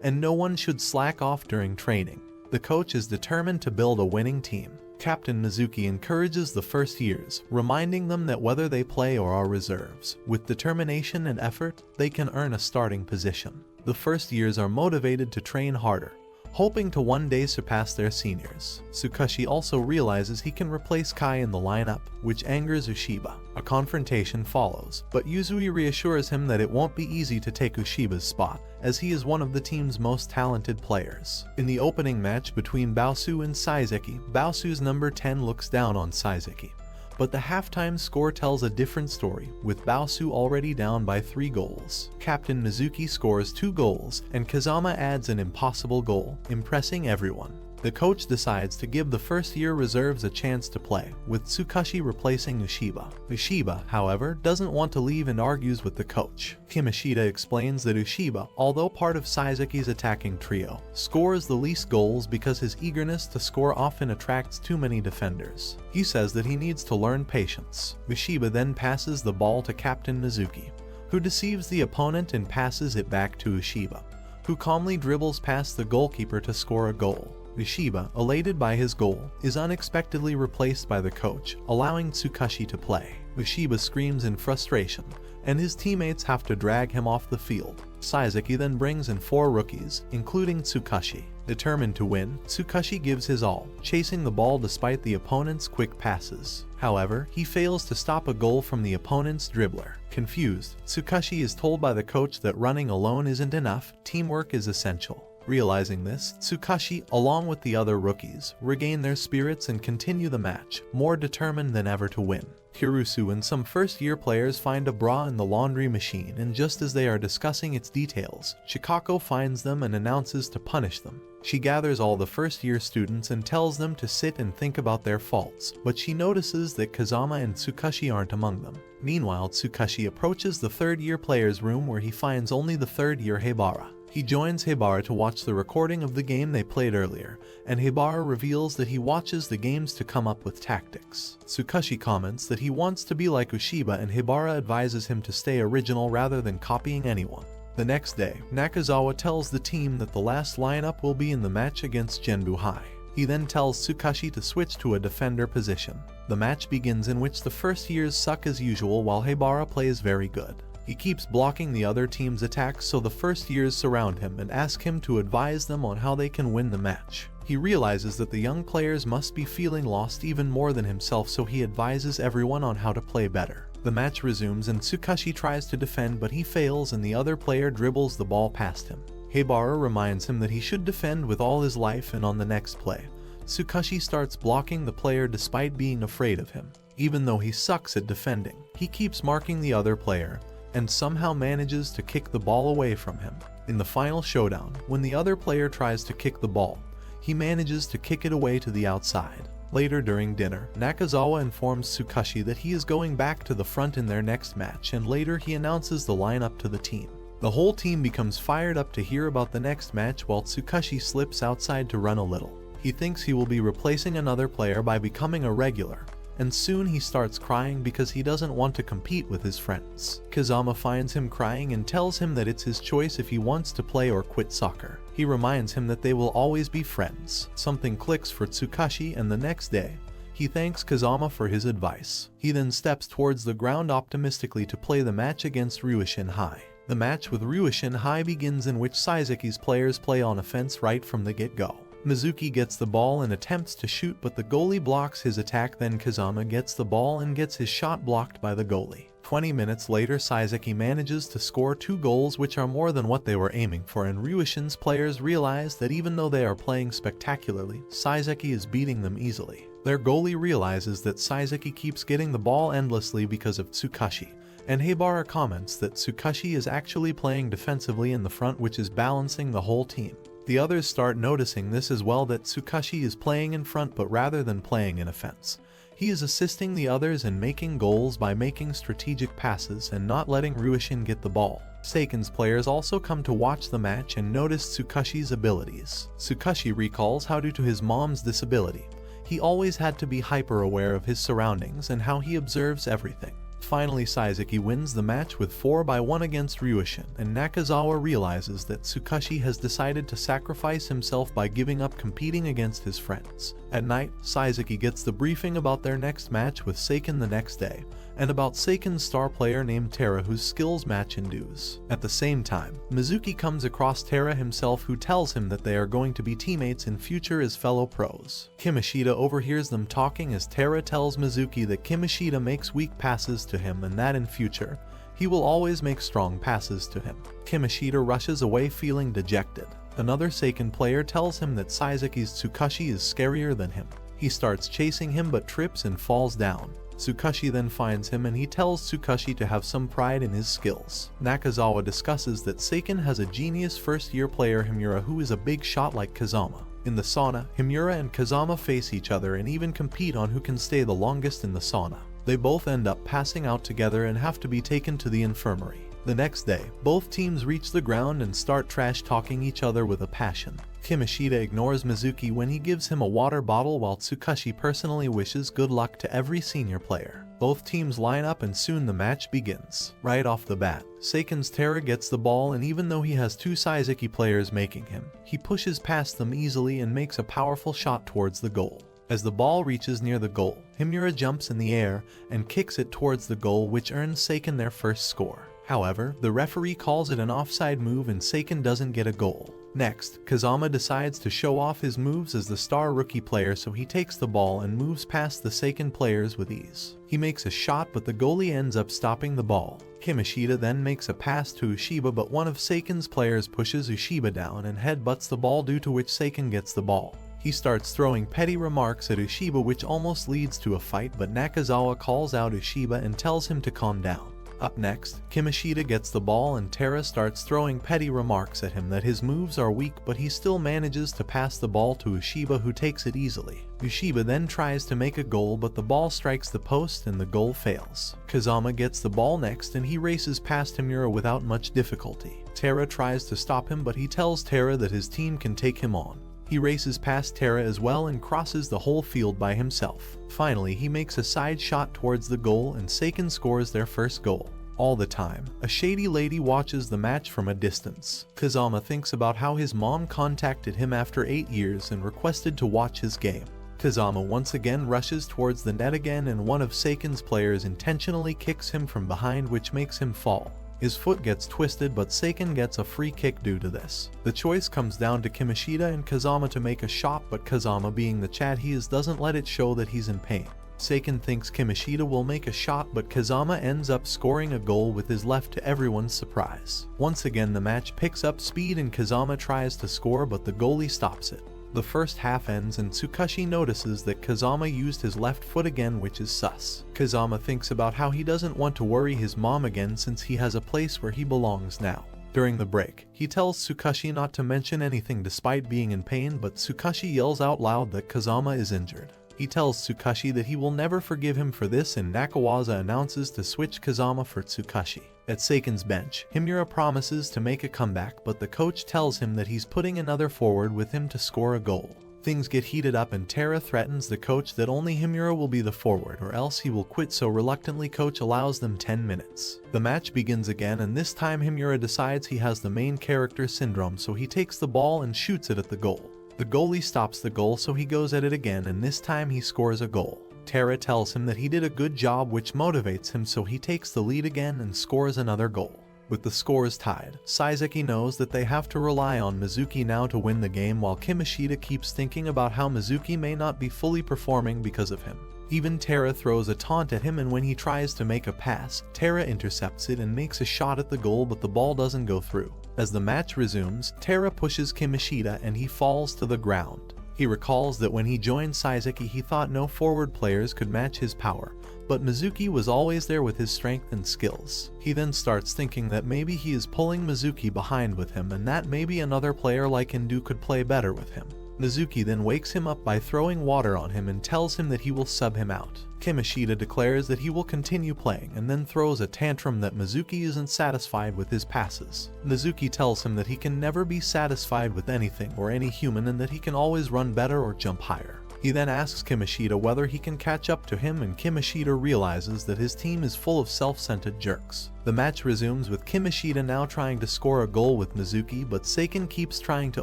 and no one should slack off during training. The coach is determined to build a winning team. Captain Mizuki encourages the first years, reminding them that whether they play or are reserves, with determination and effort, they can earn a starting position. The first years are motivated to train harder, hoping to one day surpass their seniors. Tsukashi also realizes he can replace Kai in the lineup, which angers Ushiba. A confrontation follows, but Yuzui reassures him that it won't be easy to take Ushiba's spot, as he is one of the team's most talented players. In the opening match between Baosu and Saizuki, Baosu's number 10 looks down on Saizuki. But the halftime score tells a different story, with Baosu already down by 3 goals. Captain Mizuki scores 2 goals, and Kazama adds an impossible goal, impressing everyone. The coach decides to give the first-year reserves a chance to play, with Tsukashi replacing Ushiba. Ushiba, however, doesn't want to leave and argues with the coach. Kimishida explains that Ushiba, although part of Saizuki's attacking trio, scores the least goals because his eagerness to score often attracts too many defenders. He says that he needs to learn patience. Ushiba then passes the ball to Captain Mizuki, who deceives the opponent and passes it back to Ushiba, who calmly dribbles past the goalkeeper to score a goal. Ushiba, elated by his goal, is unexpectedly replaced by the coach, allowing Tsukashi to play. Ushiba screams in frustration, and his teammates have to drag him off the field. Saizuki then brings in 4 rookies, including Tsukashi. Determined to win, Tsukashi gives his all, chasing the ball despite the opponent's quick passes. However, he fails to stop a goal from the opponent's dribbler. Confused, Tsukashi is told by the coach that running alone isn't enough, teamwork is essential. Realizing this, Tsukashi, along with the other rookies, regain their spirits and continue the match, more determined than ever to win. Hirusu and some first-year players find a bra in the laundry machine, and just as they are discussing its details, Chikako finds them and announces to punish them. She gathers all the first-year students and tells them to sit and think about their faults, but she notices that Kazama and Tsukashi aren't among them. Meanwhile, Tsukashi approaches the third-year player's room where he finds only the third-year Hebara. He joins Hebara to watch the recording of the game they played earlier, and Hebara reveals that he watches the games to come up with tactics. Tsukashi comments that he wants to be like Ushiba, and Hebara advises him to stay original rather than copying anyone. The next day, Nakazawa tells the team that the last lineup will be in the match against Genbu High. He then tells Tsukashi to switch to a defender position. The match begins, in which the first years suck as usual while Hebara plays very good. He keeps blocking the other team's attacks, so the first years surround him and ask him to advise them on how they can win the match. He realizes that the young players must be feeling lost even more than himself, so he advises everyone on how to play better. The match resumes and Tsukashi tries to defend, but he fails and the other player dribbles the ball past him. Hebara reminds him that he should defend with all his life, and on the next play, Tsukashi starts blocking the player despite being afraid of him. Even though he sucks at defending, he keeps marking the other player and somehow manages to kick the ball away from him. In the final showdown, when the other player tries to kick the ball, he manages to kick it away to the outside. Later during dinner, Nakazawa informs Tsukashi that he is going back to the front in their next match, and later he announces the lineup to the team. The whole team becomes fired up to hear about the next match, while Tsukashi slips outside to run a little. He thinks he will be replacing another player by becoming a regular, and soon he starts crying because he doesn't want to compete with his friends. Kazama finds him crying and tells him that it's his choice if he wants to play or quit soccer. He reminds him that they will always be friends. Something clicks for Tsukashi, and the next day, he thanks Kazama for his advice. He then steps towards the ground optimistically to play the match against Ryushin High. The match with Ryushin High begins, in which Saizuki's players play on offense right from the get-go. Mizuki gets the ball and attempts to shoot, but the goalie blocks his attack. Then Kazama gets the ball and gets his shot blocked by the goalie. 20 minutes later, Saizuki manages to score 2 goals, which are more than what they were aiming for, and Ryushin's players realize that even though they are playing spectacularly, Saizuki is beating them easily. Their goalie realizes that Saizuki keeps getting the ball endlessly because of Tsukashi, and Hebara comments that Tsukashi is actually playing defensively in the front, which is balancing the whole team. The others start noticing this as well, that Tsukashi is playing in front, but rather than playing in offense, he is assisting the others in making goals by making strategic passes and not letting Ryushin get the ball. Seiken's players also come to watch the match and notice Tsukashi's abilities. Tsukashi recalls how, due to his mom's disability, he always had to be hyper-aware of his surroundings and how he observes everything. Finally, Saizuki wins the match with 4-1 against Ryushin, and Nakazawa realizes that Tsukashi has decided to sacrifice himself by giving up competing against his friends. At night, Saizuki gets the briefing about their next match with Seiken the next day, and about Seiken's star player named Terra, whose skills match in dues. At the same time, Mizuki comes across Terra himself, who tells him that they are going to be teammates in future as fellow pros. Kimishida overhears them talking as Terra tells Mizuki that Kimishida makes weak passes to him and that in future, he will always make strong passes to him. Kimishida rushes away feeling dejected. Another Seiken player tells him that Saizuki's Tsukashi is scarier than him. He starts chasing him but trips and falls down. Tsukashi then finds him and he tells Tsukashi to have some pride in his skills. Nakazawa discusses that Seiken has a genius first-year player, Himura, who is a big shot like Kazama. In the sauna, Himura and Kazama face each other and even compete on who can stay the longest in the sauna. They both end up passing out together and have to be taken to the infirmary. The next day, both teams reach the ground and start trash-talking each other with a passion. Kimishida ignores Mizuki when he gives him a water bottle while Tsukashi personally wishes good luck to every senior player. Both teams line up and soon the match begins. Right off the bat, Seiken's Terra gets the ball, and even though he has two Saizeki players making him, he pushes past them easily and makes a powerful shot towards the goal. As the ball reaches near the goal, Himura jumps in the air and kicks it towards the goal, which earns Seiken their first score. However, the referee calls it an offside move and Seiken doesn't get a goal. Next, Kazama decides to show off his moves as the star rookie player, so he takes the ball and moves past the Seiken players with ease. He makes a shot, but the goalie ends up stopping the ball. Kimishida then makes a pass to Ushiba, but one of Seiken's players pushes Ushiba down and headbutts the ball, due to which Seiken gets the ball. He starts throwing petty remarks at Ushiba, which almost leads to a fight, but Nakazawa calls out Ushiba and tells him to calm down. Up next, Kimishida gets the ball and Terra starts throwing petty remarks at him that his moves are weak, but he still manages to pass the ball to Ushiba, who takes it easily. Ushiba then tries to make a goal, but the ball strikes the post and the goal fails. Kazama gets the ball next and he races past Himura without much difficulty. Terra tries to stop him, but he tells Terra that his team can take him on. He races past Terra as well and crosses the whole field by himself. Finally, he makes a side shot towards the goal and Seiken scores their first goal. All the time, a shady lady watches the match from a distance. Kazama thinks about how his mom contacted him after 8 years and requested to watch his game. Kazama once again rushes towards the net again, and one of Seiken's players intentionally kicks him from behind, which makes him fall. His foot gets twisted, but Seiken gets a free kick due to this. The choice comes down to Kimishida and Kazama to make a shot, but Kazama, being the Chad he is, doesn't let it show that he's in pain. Seiken thinks Kimishida will make a shot, but Kazama ends up scoring a goal with his left to everyone's surprise. Once again, the match picks up speed and Kazama tries to score, but the goalie stops it. The first half ends and Tsukashi notices that Kazama used his left foot again, which is sus. Kazama thinks about how he doesn't want to worry his mom again since he has a place where he belongs now. During the break, he tells Tsukashi not to mention anything despite being in pain, but Tsukashi yells out loud that Kazama is injured. He tells Tsukashi that he will never forgive him for this, and Nakawaza announces to switch Kazama for Tsukashi. At Seiken's bench, Himura promises to make a comeback, but the coach tells him that he's putting another forward with him to score a goal. Things get heated up and Terra threatens the coach that only Himura will be the forward or else he will quit, so reluctantly coach allows them 10 minutes. The match begins again, and this time Himura decides he has the main character syndrome, so he takes the ball and shoots it at the goal. The goalie stops the goal, so he goes at it again, and this time he scores a goal. Terra tells him that he did a good job, which motivates him, so he takes the lead again and scores another goal. With the scores tied, Saizeki knows that they have to rely on Mizuki now to win the game, while Kimishida keeps thinking about how Mizuki may not be fully performing because of him. Even Terra throws a taunt at him, and when he tries to make a pass, Terra intercepts it and makes a shot at the goal, but the ball doesn't go through. As the match resumes, Terra pushes Kimishida and he falls to the ground. He recalls that when he joined Saizeki he thought no forward players could match his power, but Mizuki was always there with his strength and skills. He then starts thinking that maybe he is pulling Mizuki behind with him, and that maybe another player like Hindu could play better with him. Mizuki then wakes him up by throwing water on him and tells him that he will sub him out. Kimishida declares that he will continue playing and then throws a tantrum that Mizuki isn't satisfied with his passes. Mizuki tells him that he can never be satisfied with anything or any human, and that he can always run better or jump higher. He then asks Kimishida whether he can catch up to him, and Kimishida realizes that his team is full of self-centered jerks. The match resumes with Kimishida now trying to score a goal with Mizuki, but Seiken keeps trying to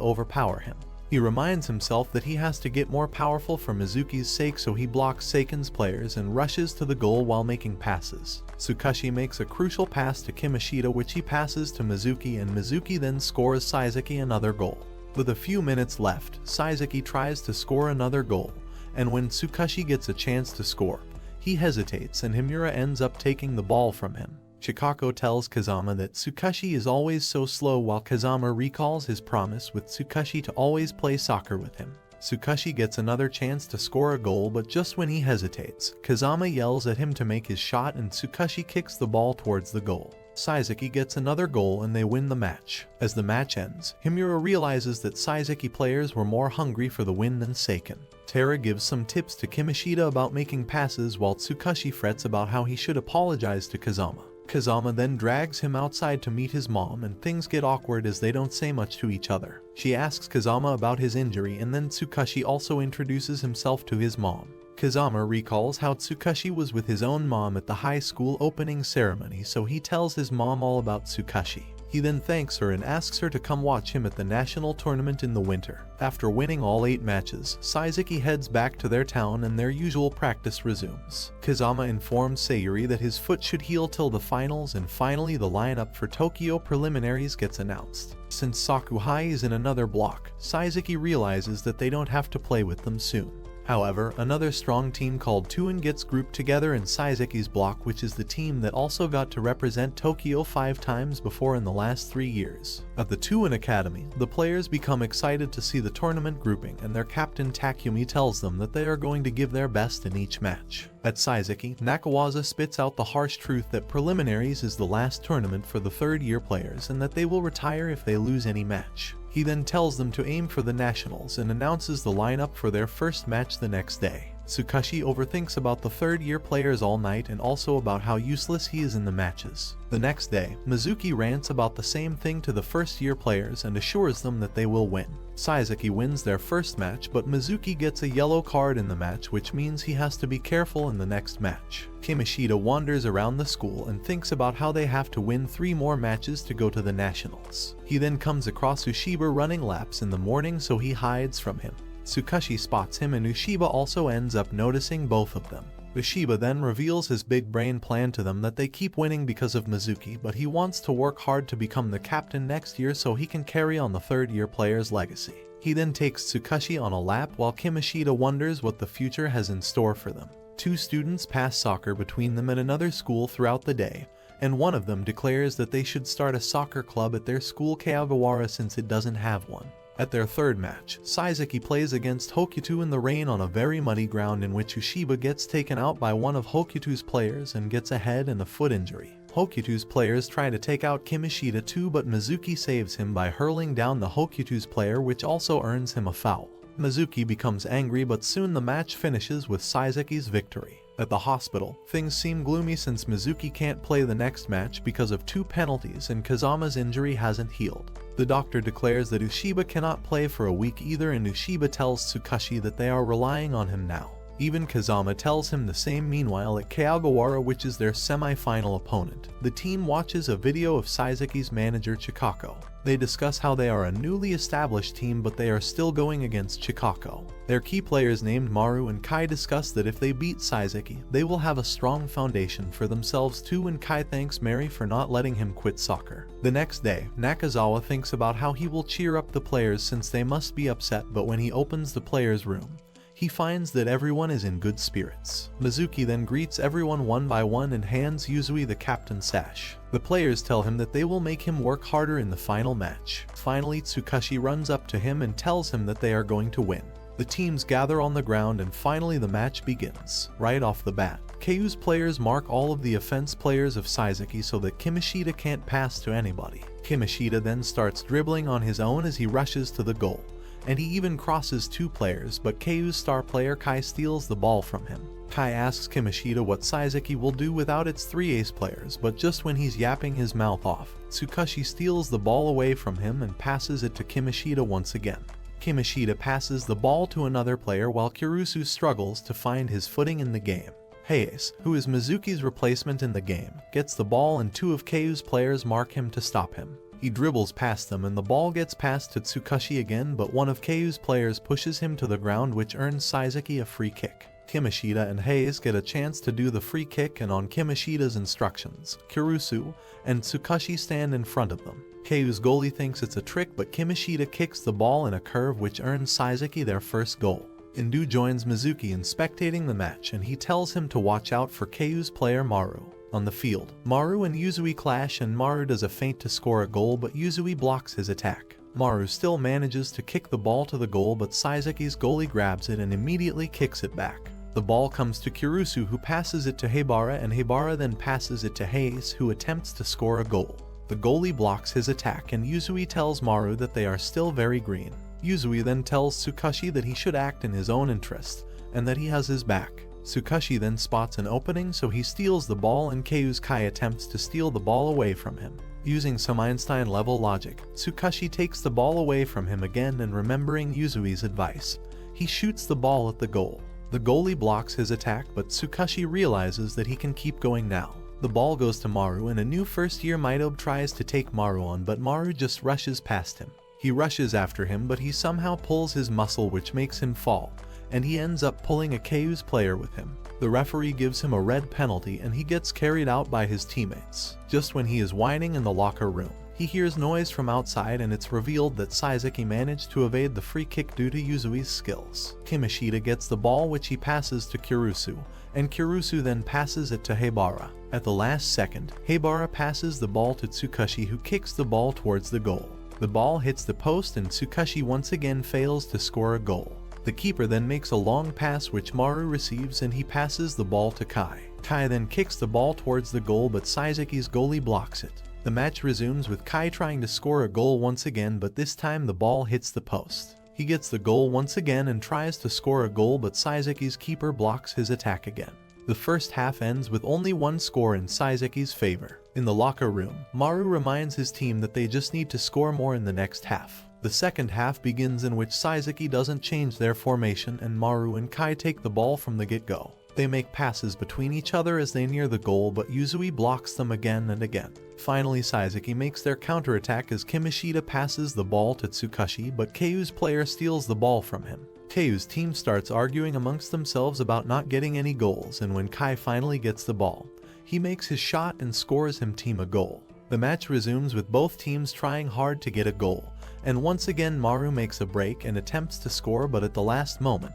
overpower him. He reminds himself that he has to get more powerful for Mizuki's sake, so he blocks Seiken's players and rushes to the goal while making passes. Tsukashi makes a crucial pass to Kimishida, which he passes to Mizuki, and Mizuki then scores Saizeki another goal. With a few minutes left, Saizeki tries to score another goal, and when Tsukashi gets a chance to score, he hesitates and Himura ends up taking the ball from him. Chikako tells Kazama that Tsukashi is always so slow, while Kazama recalls his promise with Tsukashi to always play soccer with him. Tsukashi gets another chance to score a goal, but just when he hesitates, Kazama yells at him to make his shot and Tsukashi kicks the ball towards the goal. Saizaki gets another goal and they win the match. As the match ends, Himura realizes that Saizaki players were more hungry for the win than Seiken. Tera gives some tips to Kimishida about making passes while Tsukashi frets about how he should apologize to Kazama. Kazama then drags him outside to meet his mom and things get awkward as they don't say much to each other. She asks Kazama about his injury and then Tsukashi also introduces himself to his mom. Kazama recalls how Tsukashi was with his own mom at the high school opening ceremony, so he tells his mom all about Tsukashi. He then thanks her and asks her to come watch him at the national tournament in the winter. After winning all 8 matches, Saizaki heads back to their town and their usual practice resumes. Kazama informs Sayuri that his foot should heal till the finals, and finally the lineup for Tokyo preliminaries gets announced. Since Sakuhai is in another block, Saizaki realizes that they don't have to play with them soon. However, another strong team called Tuin gets grouped together in Saizaki's block, which is the team that also got to represent Tokyo 5 times before in the last 3 years. At the Tuin Academy, the players become excited to see the tournament grouping, and their captain Takumi tells them that they are going to give their best in each match. At Saizaki, Nakawaza spits out the harsh truth that preliminaries is the last tournament for the 3rd-year players and that they will retire if they lose any match. He then tells them to aim for the nationals and announces the lineup for their first match the next day. Tsukashi overthinks about the 3rd-year players all night and also about how useless he is in the matches. The next day, Mizuki rants about the same thing to the 1st-year players and assures them that they will win. Saizaki wins their first match, but Mizuki gets a yellow card in the match, which means he has to be careful in the next match. Kimishida wanders around the school and thinks about how they have to win 3 more matches to go to the nationals. He then comes across Ushiba running laps in the morning, so he hides from him. Tsukashi spots him and Ushiba also ends up noticing both of them. Ushiba then reveals his big brain plan to them that they keep winning because of Mizuki, but he wants to work hard to become the captain next year so he can carry on the 3rd-year player's legacy. He then takes Tsukashi on a lap while Kimishida wonders what the future has in store for them. 2 students pass soccer between them at another school throughout the day, and one of them declares that they should start a soccer club at their school Kayagawara since it doesn't have one. At their 3rd match, Saizaki plays against Hokuto in the rain on a very muddy ground in which Ushiba gets taken out by one of Hokuto's players and gets a head and a foot injury. Hokuto's players try to take out Kimishida too, but Mizuki saves him by hurling down the Hokuto's player, which also earns him a foul. Mizuki becomes angry, but soon the match finishes with Saizaki's victory. At the hospital, things seem gloomy since Mizuki can't play the next match because of 2 penalties and Kazama's injury hasn't healed. The doctor declares that Ushiba cannot play for a week either, and Ushiba tells Tsukashi that they are relying on him now. Even Kazama tells him the same. Meanwhile, at Kayagawara, which is their semi-final opponent, the team watches a video of Saizaki's manager Chikako. They discuss how they are a newly established team, but they are still going against Chikako. Their key players named Maru and Kai discuss that if they beat Saizaki, they will have a strong foundation for themselves too, and Kai thanks Mary for not letting him quit soccer. The next day, Nakazawa thinks about how he will cheer up the players since they must be upset, but when he opens the players' room, he finds that everyone is in good spirits. Mizuki then greets everyone one by one and hands Yuzui the captain sash. The players tell him that they will make him work harder in the final match. Finally, Tsukashi runs up to him and tells him that they are going to win. The teams gather on the ground and finally the match begins. Right off the bat, Keiu's players mark all of the offense players of Saizaki so that Kimishida can't pass to anybody. Kimishida then starts dribbling on his own as he rushes to the goal, and he even crosses 2 players, but Keiu's star player Kai steals the ball from him. Kai asks Kimishida what Saizaki will do without its 3 ace players, but just when he's yapping his mouth off, Tsukashi steals the ball away from him and passes it to Kimishida once again. Kimishida passes the ball to another player while Kurusu struggles to find his footing in the game. Hayes, who is Mizuki's replacement in the game, gets the ball and 2 of Keiu's players mark him to stop him. He dribbles past them and the ball gets passed to Tsukashi again, but one of Keiu's players pushes him to the ground, which earns Saizaki a free kick. Kimishida and Hayes get a chance to do the free kick, and on Kimishida's instructions, Kurusu and Tsukashi stand in front of them. Keiu's goalie thinks it's a trick, but Kimishida kicks the ball in a curve, which earns Saizaki their first goal. Indu joins Mizuki in spectating the match, and he tells him to watch out for Keiu's player Maru. On the field, Maru and Yuzui clash and Maru does a feint to score a goal, but Yuzui blocks his attack. Maru still manages to kick the ball to the goal, but Saizaki's goalie grabs it and immediately kicks it back. The ball comes to Kirusu, who passes it to Haibara, and Haibara then passes it to Hayes, who attempts to score a goal. The goalie blocks his attack and Yuzui tells Maru that they are still very green. Yuzui then tells Tsukashi that he should act in his own interest and that he has his back. Tsukashi then spots an opening, so he steals the ball and Keiu's Kai attempts to steal the ball away from him. Using some Einstein-level logic, Tsukashi takes the ball away from him again, and remembering Yuzui's advice, he shoots the ball at the goal. The goalie blocks his attack, but Tsukashi realizes that he can keep going now. The ball goes to Maru, and a new first-year Mitobe tries to take Maru on, but Maru just rushes past him. He rushes after him, but he somehow pulls his muscle, which makes him fall, and he ends up pulling a Keiu's player with him. The referee gives him a red penalty and he gets carried out by his teammates. Just when he is whining in the locker room, he hears noise from outside, and it's revealed that Saizaki managed to evade the free kick due to Yuzui's skills. Kimishita gets the ball, which he passes to Kirusu, and Kirusu then passes it to Haibara. At the last second, Haibara passes the ball to Tsukashi, who kicks the ball towards the goal. The ball hits the post and Tsukashi once again fails to score a goal. The keeper then makes a long pass, which Maru receives, and he passes the ball to Kai. Kai then kicks the ball towards the goal, but Saizaki's goalie blocks it. The match resumes with Kai trying to score a goal once again, but this time the ball hits the post. He gets the goal once again and tries to score a goal, but Saizaki's keeper blocks his attack again. The first half ends with only one score in Saizaki's favor. In the locker room, Maru reminds his team that they just need to score more in the next half. The second half begins, in which Saizaki doesn't change their formation, and Maru and Kai take the ball from the get-go. They make passes between each other as they near the goal, but Yuzui blocks them again and again. Finally, Saizaki makes their counterattack as Kimishita passes the ball to Tsukashi, but Keiu's player steals the ball from him. Keiu's team starts arguing amongst themselves about not getting any goals, and when Kai finally gets the ball, he makes his shot and scores his team a goal. The match resumes with both teams trying hard to get a goal, and once again Maru makes a break and attempts to score, but at the last moment,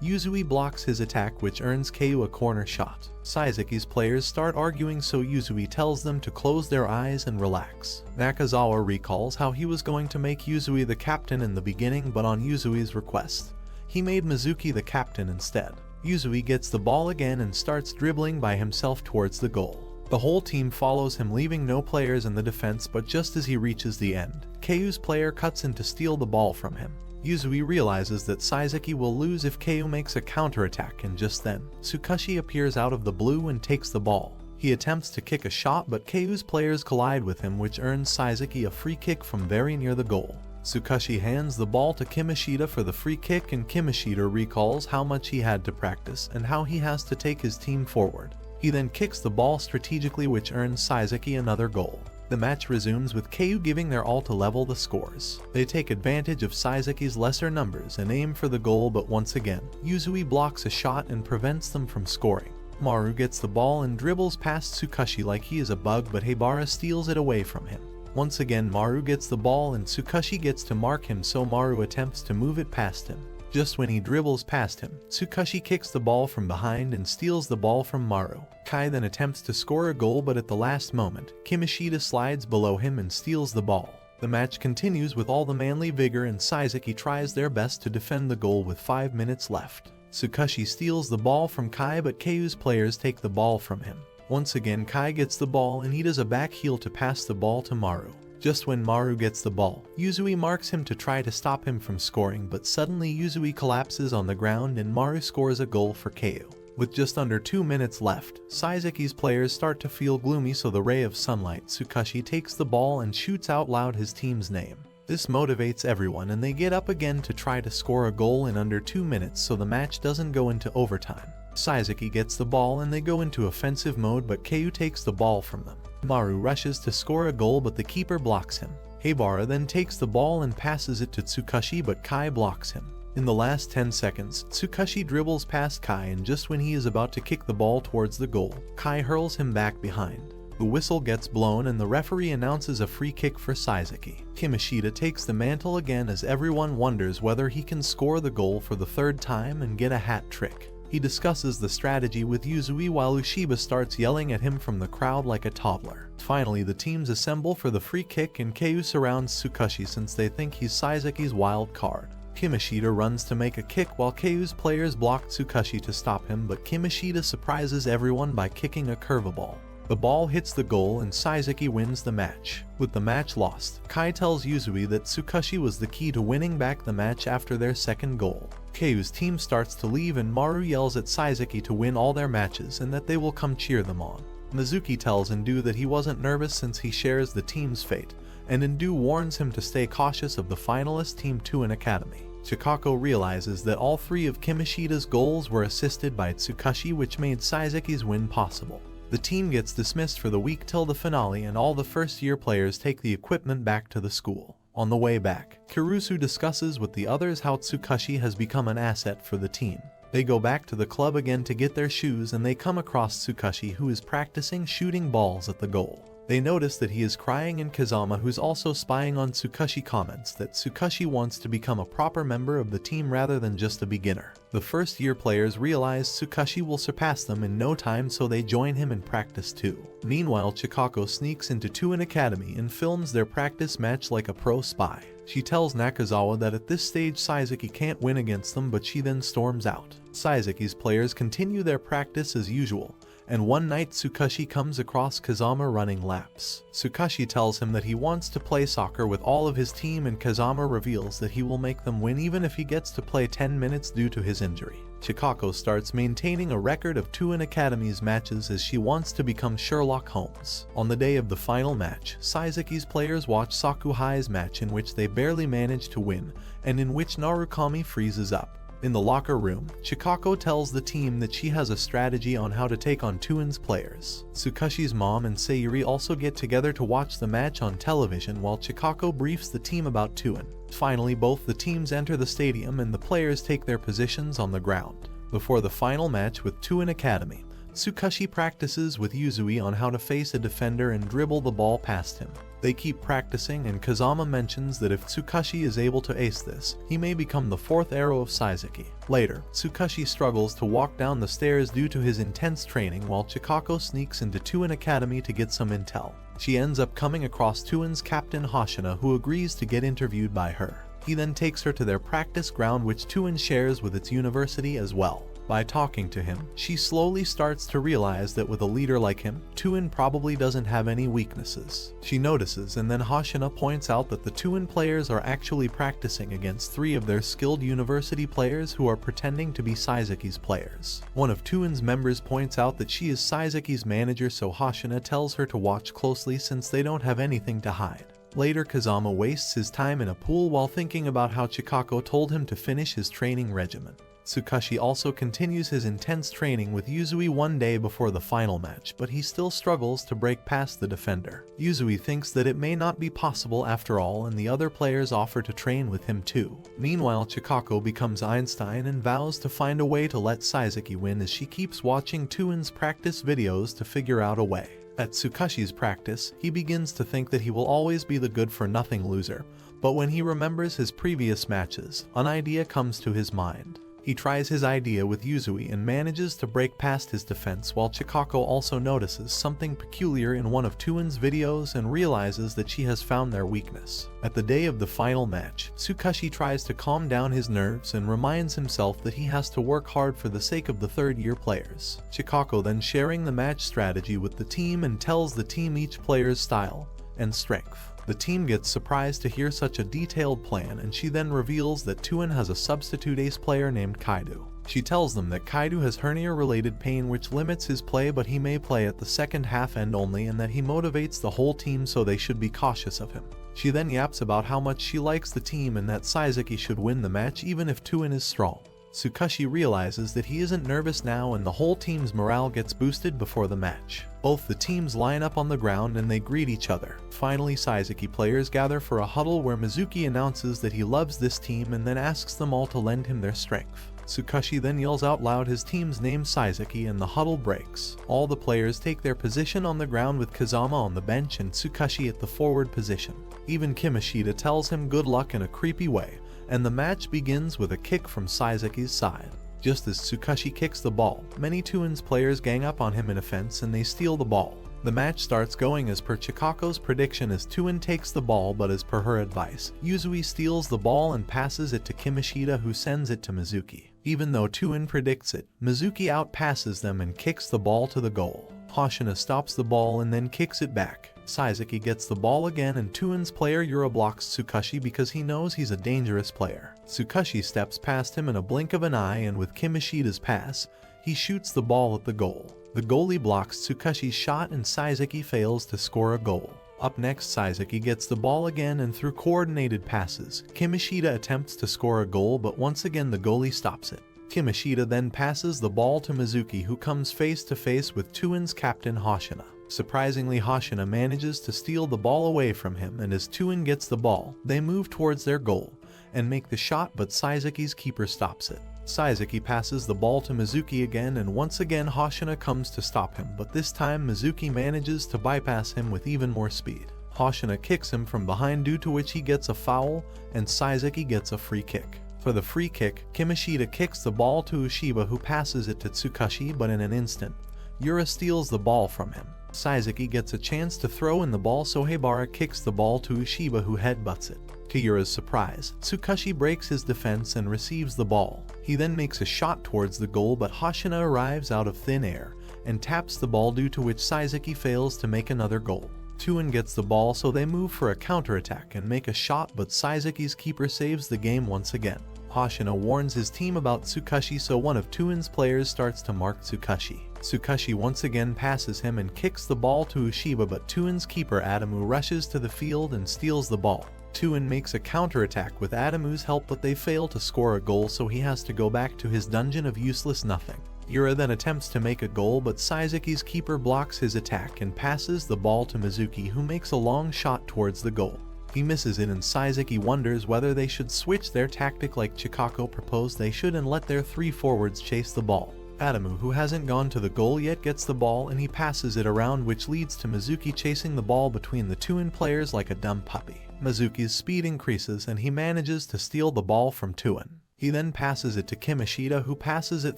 Yuzui blocks his attack, which earns Keiu a corner shot. Saizaki's players start arguing, so Yuzui tells them to close their eyes and relax. Nakazawa recalls how he was going to make Yuzui the captain in the beginning, but on Yuzui's request, he made Mizuki the captain instead. Yuzui gets the ball again and starts dribbling by himself towards the goal. The whole team follows him, leaving no players in the defense, but just as he reaches the end, Keiu's player cuts in to steal the ball from him. Yuzui realizes that Saizaki will lose if Keiu makes a counterattack, and just then, Tsukashi appears out of the blue and takes the ball. He attempts to kick a shot, but Keiu's players collide with him, which earns Saizaki a free kick from very near the goal. Tsukashi hands the ball to Kimishita for the free kick, and Kimishita recalls how much he had to practice and how he has to take his team forward. He then kicks the ball strategically, which earns Saizaki another goal. The match resumes with Keiu giving their all to level the scores. They take advantage of Saizaki's lesser numbers and aim for the goal, but once again, Yuzui blocks a shot and prevents them from scoring. Maru gets the ball and dribbles past Tsukashi like he is a bug, but Haibara steals it away from him. Once again, Maru gets the ball and Tsukashi gets to mark him, so Maru attempts to move it past him. Just when he dribbles past him, Tsukashi kicks the ball from behind and steals the ball from Maru. Kai then attempts to score a goal, but at the last moment, Kimishita slides below him and steals the ball. The match continues with all the manly vigor, and Saizaki tries their best to defend the goal with 5 minutes left. Tsukashi steals the ball from Kai, but Keiu's players take the ball from him. Once again, Kai gets the ball and he does a back heel to pass the ball to Maru. Just when Maru gets the ball, Yuzui marks him to try to stop him from scoring, but suddenly Yuzui collapses on the ground and Maru scores a goal for Keiu. With just under 2 minutes left, Saizaki's players start to feel gloomy, so the ray of sunlight, Tsukashi takes the ball and shoots out loud his team's name. This motivates everyone and they get up again to try to score a goal in under 2 minutes, so the match doesn't go into overtime. Saizaki gets the ball and they go into offensive mode, but Keiu takes the ball from them. Maru rushes to score a goal, but the keeper blocks him. Haibara then takes the ball and passes it to Tsukashi, but Kai blocks him. In the last 10 seconds, Tsukashi dribbles past Kai, and just when he is about to kick the ball towards the goal, Kai hurls him back behind. The whistle gets blown and the referee announces a free kick for Saizaki. Kimishita takes the mantle again as everyone wonders whether he can score the goal for the third time and get a hat trick. He discusses the strategy with Yuzui while Ushiba starts yelling at him from the crowd like a toddler. Finally, the teams assemble for the free kick and Keiu surrounds Tsukashi since they think he's Saizaki's wild card. Kimishita runs to make a kick while Keiu's players block Tsukashi to stop him, but Kimishita surprises everyone by kicking a curveball. The ball hits the goal and Saizuki wins the match. With the match lost, Kai tells Yuzui that Tsukashi was the key to winning back the match after their second goal. Keiu's team starts to leave and Maru yells at Saizuki to win all their matches and that they will come cheer them on. Mizuki tells Indu that he wasn't nervous since he shares the team's fate, and Indu warns him to stay cautious of the finalist Team 2 in Academy. Chikako realizes that all three of Kimishita's goals were assisted by Tsukashi, which made Saizuki's win possible. The team gets dismissed for the week till the finale and all the first-year players take the equipment back to the school. On the way back, Kirusu discusses with the others how Tsukashi has become an asset for the team. They go back to the club again to get their shoes and they come across Tsukashi, who is practicing shooting balls at the goal. They notice that he is crying, and Kazama, who's also spying on Tsukashi, comments that Tsukashi wants to become a proper member of the team rather than just a beginner. The first-year players realize Tsukashi will surpass them in no time, so they join him in practice too. Meanwhile, Chikako sneaks into Tuin Academy and films their practice match like a pro spy. She tells Nakazawa that at this stage Saizuki can't win against them, but she then storms out. Saizuki's players continue their practice as usual, and one night Tsukashi comes across Kazama running laps. Tsukashi tells him that he wants to play soccer with all of his team, and Kazama reveals that he will make them win even if he gets to play 10 minutes due to his injury. Chikako starts maintaining a record of Tuin Academy's matches as she wants to become Sherlock Holmes. On the day of the final match, Saizuki's players watch Sakuhai's match, in which they barely manage to win, and in which Narukami freezes up. In the locker room, Chikako tells the team that she has a strategy on how to take on Tuin's players. Tsukashi's mom and Sayuri also get together to watch the match on television while Chikako briefs the team about Tuin. Finally, both the teams enter the stadium and the players take their positions on the ground. Before the final match with Tuin Academy, Tsukashi practices with Yuzui on how to face a defender and dribble the ball past him. They keep practicing, and Kazama mentions that if Tsukashi is able to ace this, he may become the fourth arrow of Saizuki. Later, Tsukashi struggles to walk down the stairs due to his intense training, while Chikako sneaks into Tuin Academy to get some intel. She ends up coming across Tuin's captain Hoshina, who agrees to get interviewed by her. He then takes her to their practice ground, which Tuin shares with its university as well. By talking to him, she slowly starts to realize that with a leader like him, Tuin probably doesn't have any weaknesses. She notices, and then Hoshina points out that the Tuin players are actually practicing against 3 of their skilled university players who are pretending to be Saizuki's players. One of Tuin's members points out that she is Saizuki's manager, so Hoshina tells her to watch closely since they don't have anything to hide. Later, Kazama wastes his time in a pool while thinking about how Chikako told him to finish his training regimen. Tsukashi also continues his intense training with Yuzui one day before the final match, but he still struggles to break past the defender. Yuzui thinks that it may not be possible after all, and the other players offer to train with him too. Meanwhile, Chikako becomes Einstein and vows to find a way to let Saizuki win as she keeps watching Tuin's practice videos to figure out a way. At Tsukashi's practice, he begins to think that he will always be the good-for-nothing loser, but when he remembers his previous matches, an idea comes to his mind. He tries his idea with Yuzui and manages to break past his defense, while Chikako also notices something peculiar in one of Tuin's videos and realizes that she has found their weakness. At the day of the final match, Tsukashi tries to calm down his nerves and reminds himself that he has to work hard for the sake of the third-year players. Chikako then sharing the match strategy with the team and tells the team each player's style and strength. The team gets surprised to hear such a detailed plan, and she then reveals that Tuin has a substitute ace player named Kaido. She tells them that Kaido has hernia-related pain which limits his play, but he may play at the second half end only, and that he motivates the whole team, so they should be cautious of him. She then yaps about how much she likes the team and that Saizuki should win the match even if Tuin is strong. Tsukashi realizes that he isn't nervous now, and the whole team's morale gets boosted before the match. Both the teams line up on the ground and they greet each other. Finally, Saizuki players gather for a huddle where Mizuki announces that he loves this team and then asks them all to lend him their strength. Tsukashi then yells out loud his team's name, Saizuki, and the huddle breaks. All the players take their position on the ground with Kazama on the bench and Tsukashi at the forward position. Even Kimishita tells him good luck in a creepy way, and the match begins with a kick from Saizuki's side. Just as Tsukashi kicks the ball, many Tuin's players gang up on him in offense and they steal the ball. The match starts going as per Chikako's prediction as Tuin takes the ball, but as per her advice, Yuzui steals the ball and passes it to Kimishida, who sends it to Mizuki. Even though Tuin predicts it, Mizuki outpasses them and kicks the ball to the goal. Hoshina stops the ball and then kicks it back. Saizaki gets the ball again and Tuin's player Yura blocks Tsukashi because he knows he's a dangerous player. Tsukashi steps past him in a blink of an eye, and with Kimishida's pass, he shoots the ball at the goal. The goalie blocks Tsukashi's shot and Saizaki fails to score a goal. Up next, Saizaki gets the ball again, and through coordinated passes, Kimishida attempts to score a goal, but once again the goalie stops it. Kimishida then passes the ball to Mizuki, who comes face to face with Tuin's captain Hoshina. Surprisingly, Hoshina manages to steal the ball away from him, and as Tuin gets the ball, they move towards their goal and make the shot, but Saizaki's keeper stops it. Saizaki passes the ball to Mizuki again, and once again Hoshina comes to stop him, but this time Mizuki manages to bypass him with even more speed. Hoshina kicks him from behind, due to which he gets a foul, and Saizaki gets a free kick. For the free kick, Kimishida kicks the ball to Ushiba, who passes it to Tsukashi, but in an instant, Yura steals the ball from him. Saizaki gets a chance to throw in the ball, so Heibara kicks the ball to Ushiba, who headbutts it. To Yura's surprise, Tsukashi breaks his defense and receives the ball. He then makes a shot towards the goal, but Hoshina arrives out of thin air and taps the ball, due to which Saizaki fails to make another goal. Tuin gets the ball, so they move for a counterattack and make a shot, but Saizaki's keeper saves the game once again. Hoshina warns his team about Tsukashi, so one of Tuin's players starts to mark Tsukashi. Tsukashi once again passes him and kicks the ball to Ushiba, but Tuin's keeper Adamu rushes to the field and steals the ball. Tuin makes a counterattack with Adamu's help, but they fail to score a goal, so he has to go back to his dungeon of useless nothing. Yura then attempts to make a goal, but Saizaki's keeper blocks his attack and passes the ball to Mizuki, who makes a long shot towards the goal. He misses it, and Saizaki wonders whether they should switch their tactic like Chikako proposed they should and let their three forwards chase the ball. Adamu, who hasn't gone to the goal yet, gets the ball and he passes it around, which leads to Mizuki chasing the ball between the Tuin players like a dumb puppy. Mizuki's speed increases and he manages to steal the ball from Tuin. He then passes it to Kimishida, who passes it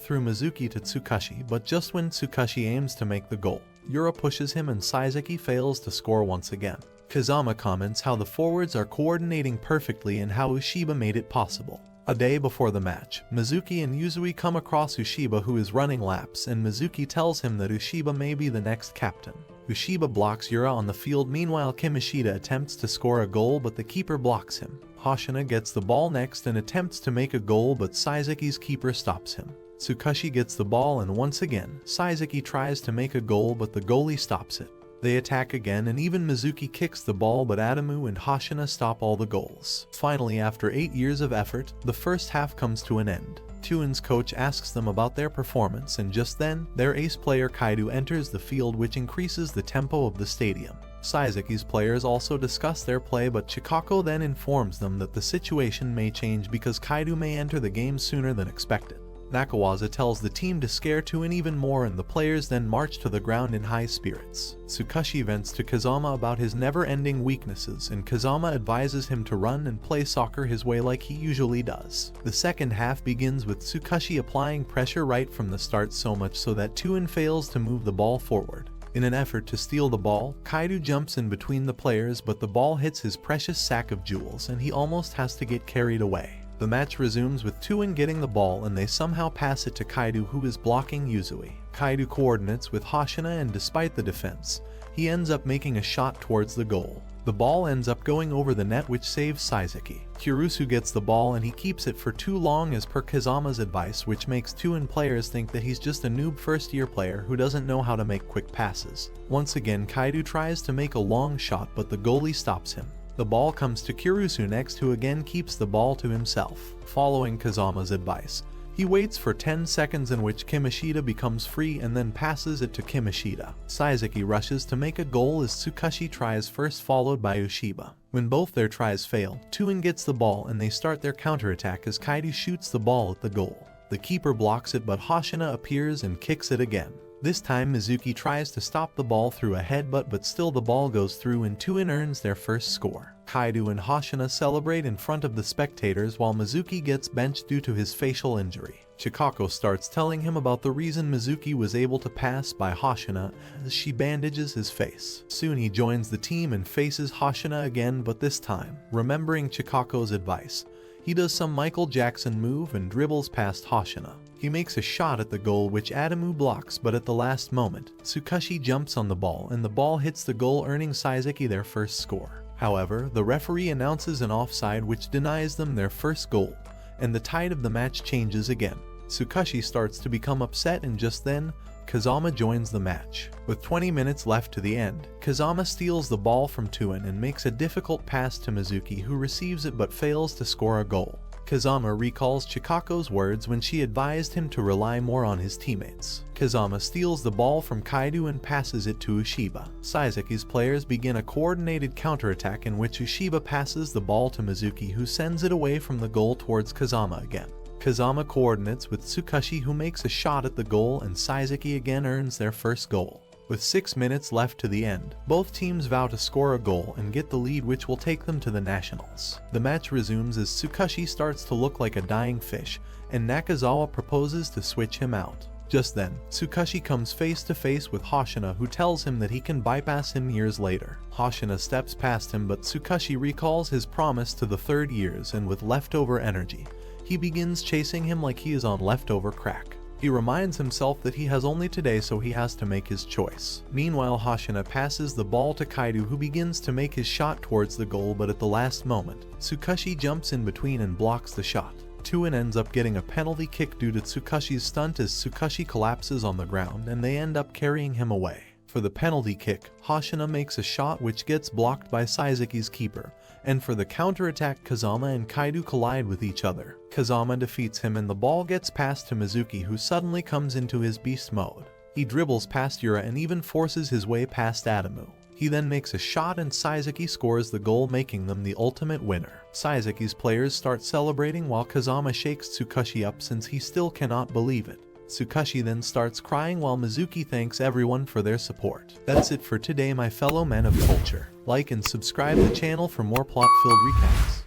through Mizuki to Tsukashi, but just when Tsukashi aims to make the goal, Yura pushes him and Saizaki fails to score once again. Kazama comments how the forwards are coordinating perfectly and how Ushiba made it possible. A day before the match, Mizuki and Yuzui come across Ushiba, who is running laps, and Mizuki tells him that Ushiba may be the next captain. Ushiba blocks Yura on the field. Meanwhile, Kimishida attempts to score a goal, but the keeper blocks him. Hoshina gets the ball next and attempts to make a goal, but Saizaki's keeper stops him. Tsukashi gets the ball, and once again, Saizaki tries to make a goal, but the goalie stops it. They attack again, and even Mizuki kicks the ball, but Adamu and Hoshina stop all the goals. Finally, after 8 years of effort, the first half comes to an end. Tuin's coach asks them about their performance, and just then, their ace player Kaido enters the field, which increases the tempo of the stadium. Saizaki's players also discuss their play, but Chikako then informs them that the situation may change because Kaido may enter the game sooner than expected. Nakawaza tells the team to scare Tuin even more, and the players then march to the ground in high spirits. Tsukashi vents to Kazama about his never-ending weaknesses, and Kazama advises him to run and play soccer his way like he usually does. The second half begins with Tsukashi applying pressure right from the start, so much so that Tuin fails to move the ball forward. In an effort to steal the ball, Kaido jumps in between the players, but the ball hits his precious sack of jewels and he almost has to get carried away. The match resumes with Tuin getting the ball, and they somehow pass it to Kaido, who is blocking Yuzui. Kaido coordinates with Hoshina, and despite the defense, he ends up making a shot towards the goal. The ball ends up going over the net, which saves Saizaki. Kurusu gets the ball and he keeps it for too long as per Kazama's advice, which makes Tuin players think that he's just a noob first-year player who doesn't know how to make quick passes. Once again, Kaido tries to make a long shot, but the goalie stops him. The ball comes to Kurusu next, who again keeps the ball to himself. Following Kazama's advice, he waits for 10 seconds, in which Kimishida becomes free and then passes it to Kimishida. Saizaki rushes to make a goal as Tsukashi tries first, followed by Ushiba. When both their tries fail, Tuin gets the ball and they start their counterattack as Kaido shoots the ball at the goal. The keeper blocks it, but Hoshina appears and kicks it again. This time Mizuki tries to stop the ball through a headbutt, but still the ball goes through and Tuin earns their first score. Kaido and Hoshina celebrate in front of the spectators while Mizuki gets benched due to his facial injury. Chikako starts telling him about the reason Mizuki was able to pass by Hoshina as she bandages his face. Soon he joins the team and faces Hoshina again, but this time, remembering Chikako's advice, he does some Michael Jackson move and dribbles past Hoshina. He makes a shot at the goal which Adamu blocks, but at the last moment, Tsukashi jumps on the ball and the ball hits the goal, earning Saizaki their first score. However, the referee announces an offside which denies them their first goal, and the tide of the match changes again. Tsukashi starts to become upset, and just then, Kazama joins the match. With 20 minutes left to the end, Kazama steals the ball from Tuin and makes a difficult pass to Mizuki, who receives it but fails to score a goal. Kazama recalls Chikako's words when she advised him to rely more on his teammates. Kazama steals the ball from Kaido and passes it to Ushiba. Saizaki's players begin a coordinated counterattack in which Ushiba passes the ball to Mizuki, who sends it away from the goal towards Kazama again. Kazama coordinates with Tsukashi, who makes a shot at the goal, and Saizaki again earns their first goal. With 6 minutes left to the end, both teams vow to score a goal and get the lead, which will take them to the nationals. The match resumes as Tsukashi starts to look like a dying fish, and Nakazawa proposes to switch him out. Just then, Tsukashi comes face to face with Hoshina, who tells him that he can bypass him years later. Hoshina steps past him, but Tsukashi recalls his promise to the third years, and with leftover energy, he begins chasing him like he is on leftover crack. He reminds himself that he has only today, so he has to make his choice. Meanwhile, Hoshina passes the ball to Kaido, who begins to make his shot towards the goal, but at the last moment, Tsukashi jumps in between and blocks the shot. Tuin ends up getting a penalty kick due to Tsukashi's stunt as Tsukashi collapses on the ground, and they end up carrying him away. For the penalty kick, Hoshina makes a shot which gets blocked by Saizaki's keeper, and for the counterattack, Kazama and Kaido collide with each other. Kazama defeats him and the ball gets passed to Mizuki, who suddenly comes into his beast mode. He dribbles past Yura and even forces his way past Adamu. He then makes a shot and Saizaki scores the goal, making them the ultimate winner. Saizaki's players start celebrating while Kazama shakes Tsukashi up since he still cannot believe it. Tsukashi then starts crying while Mizuki thanks everyone for their support. That's it for today, my fellow men of culture. Like and subscribe the channel for more plot-filled recaps.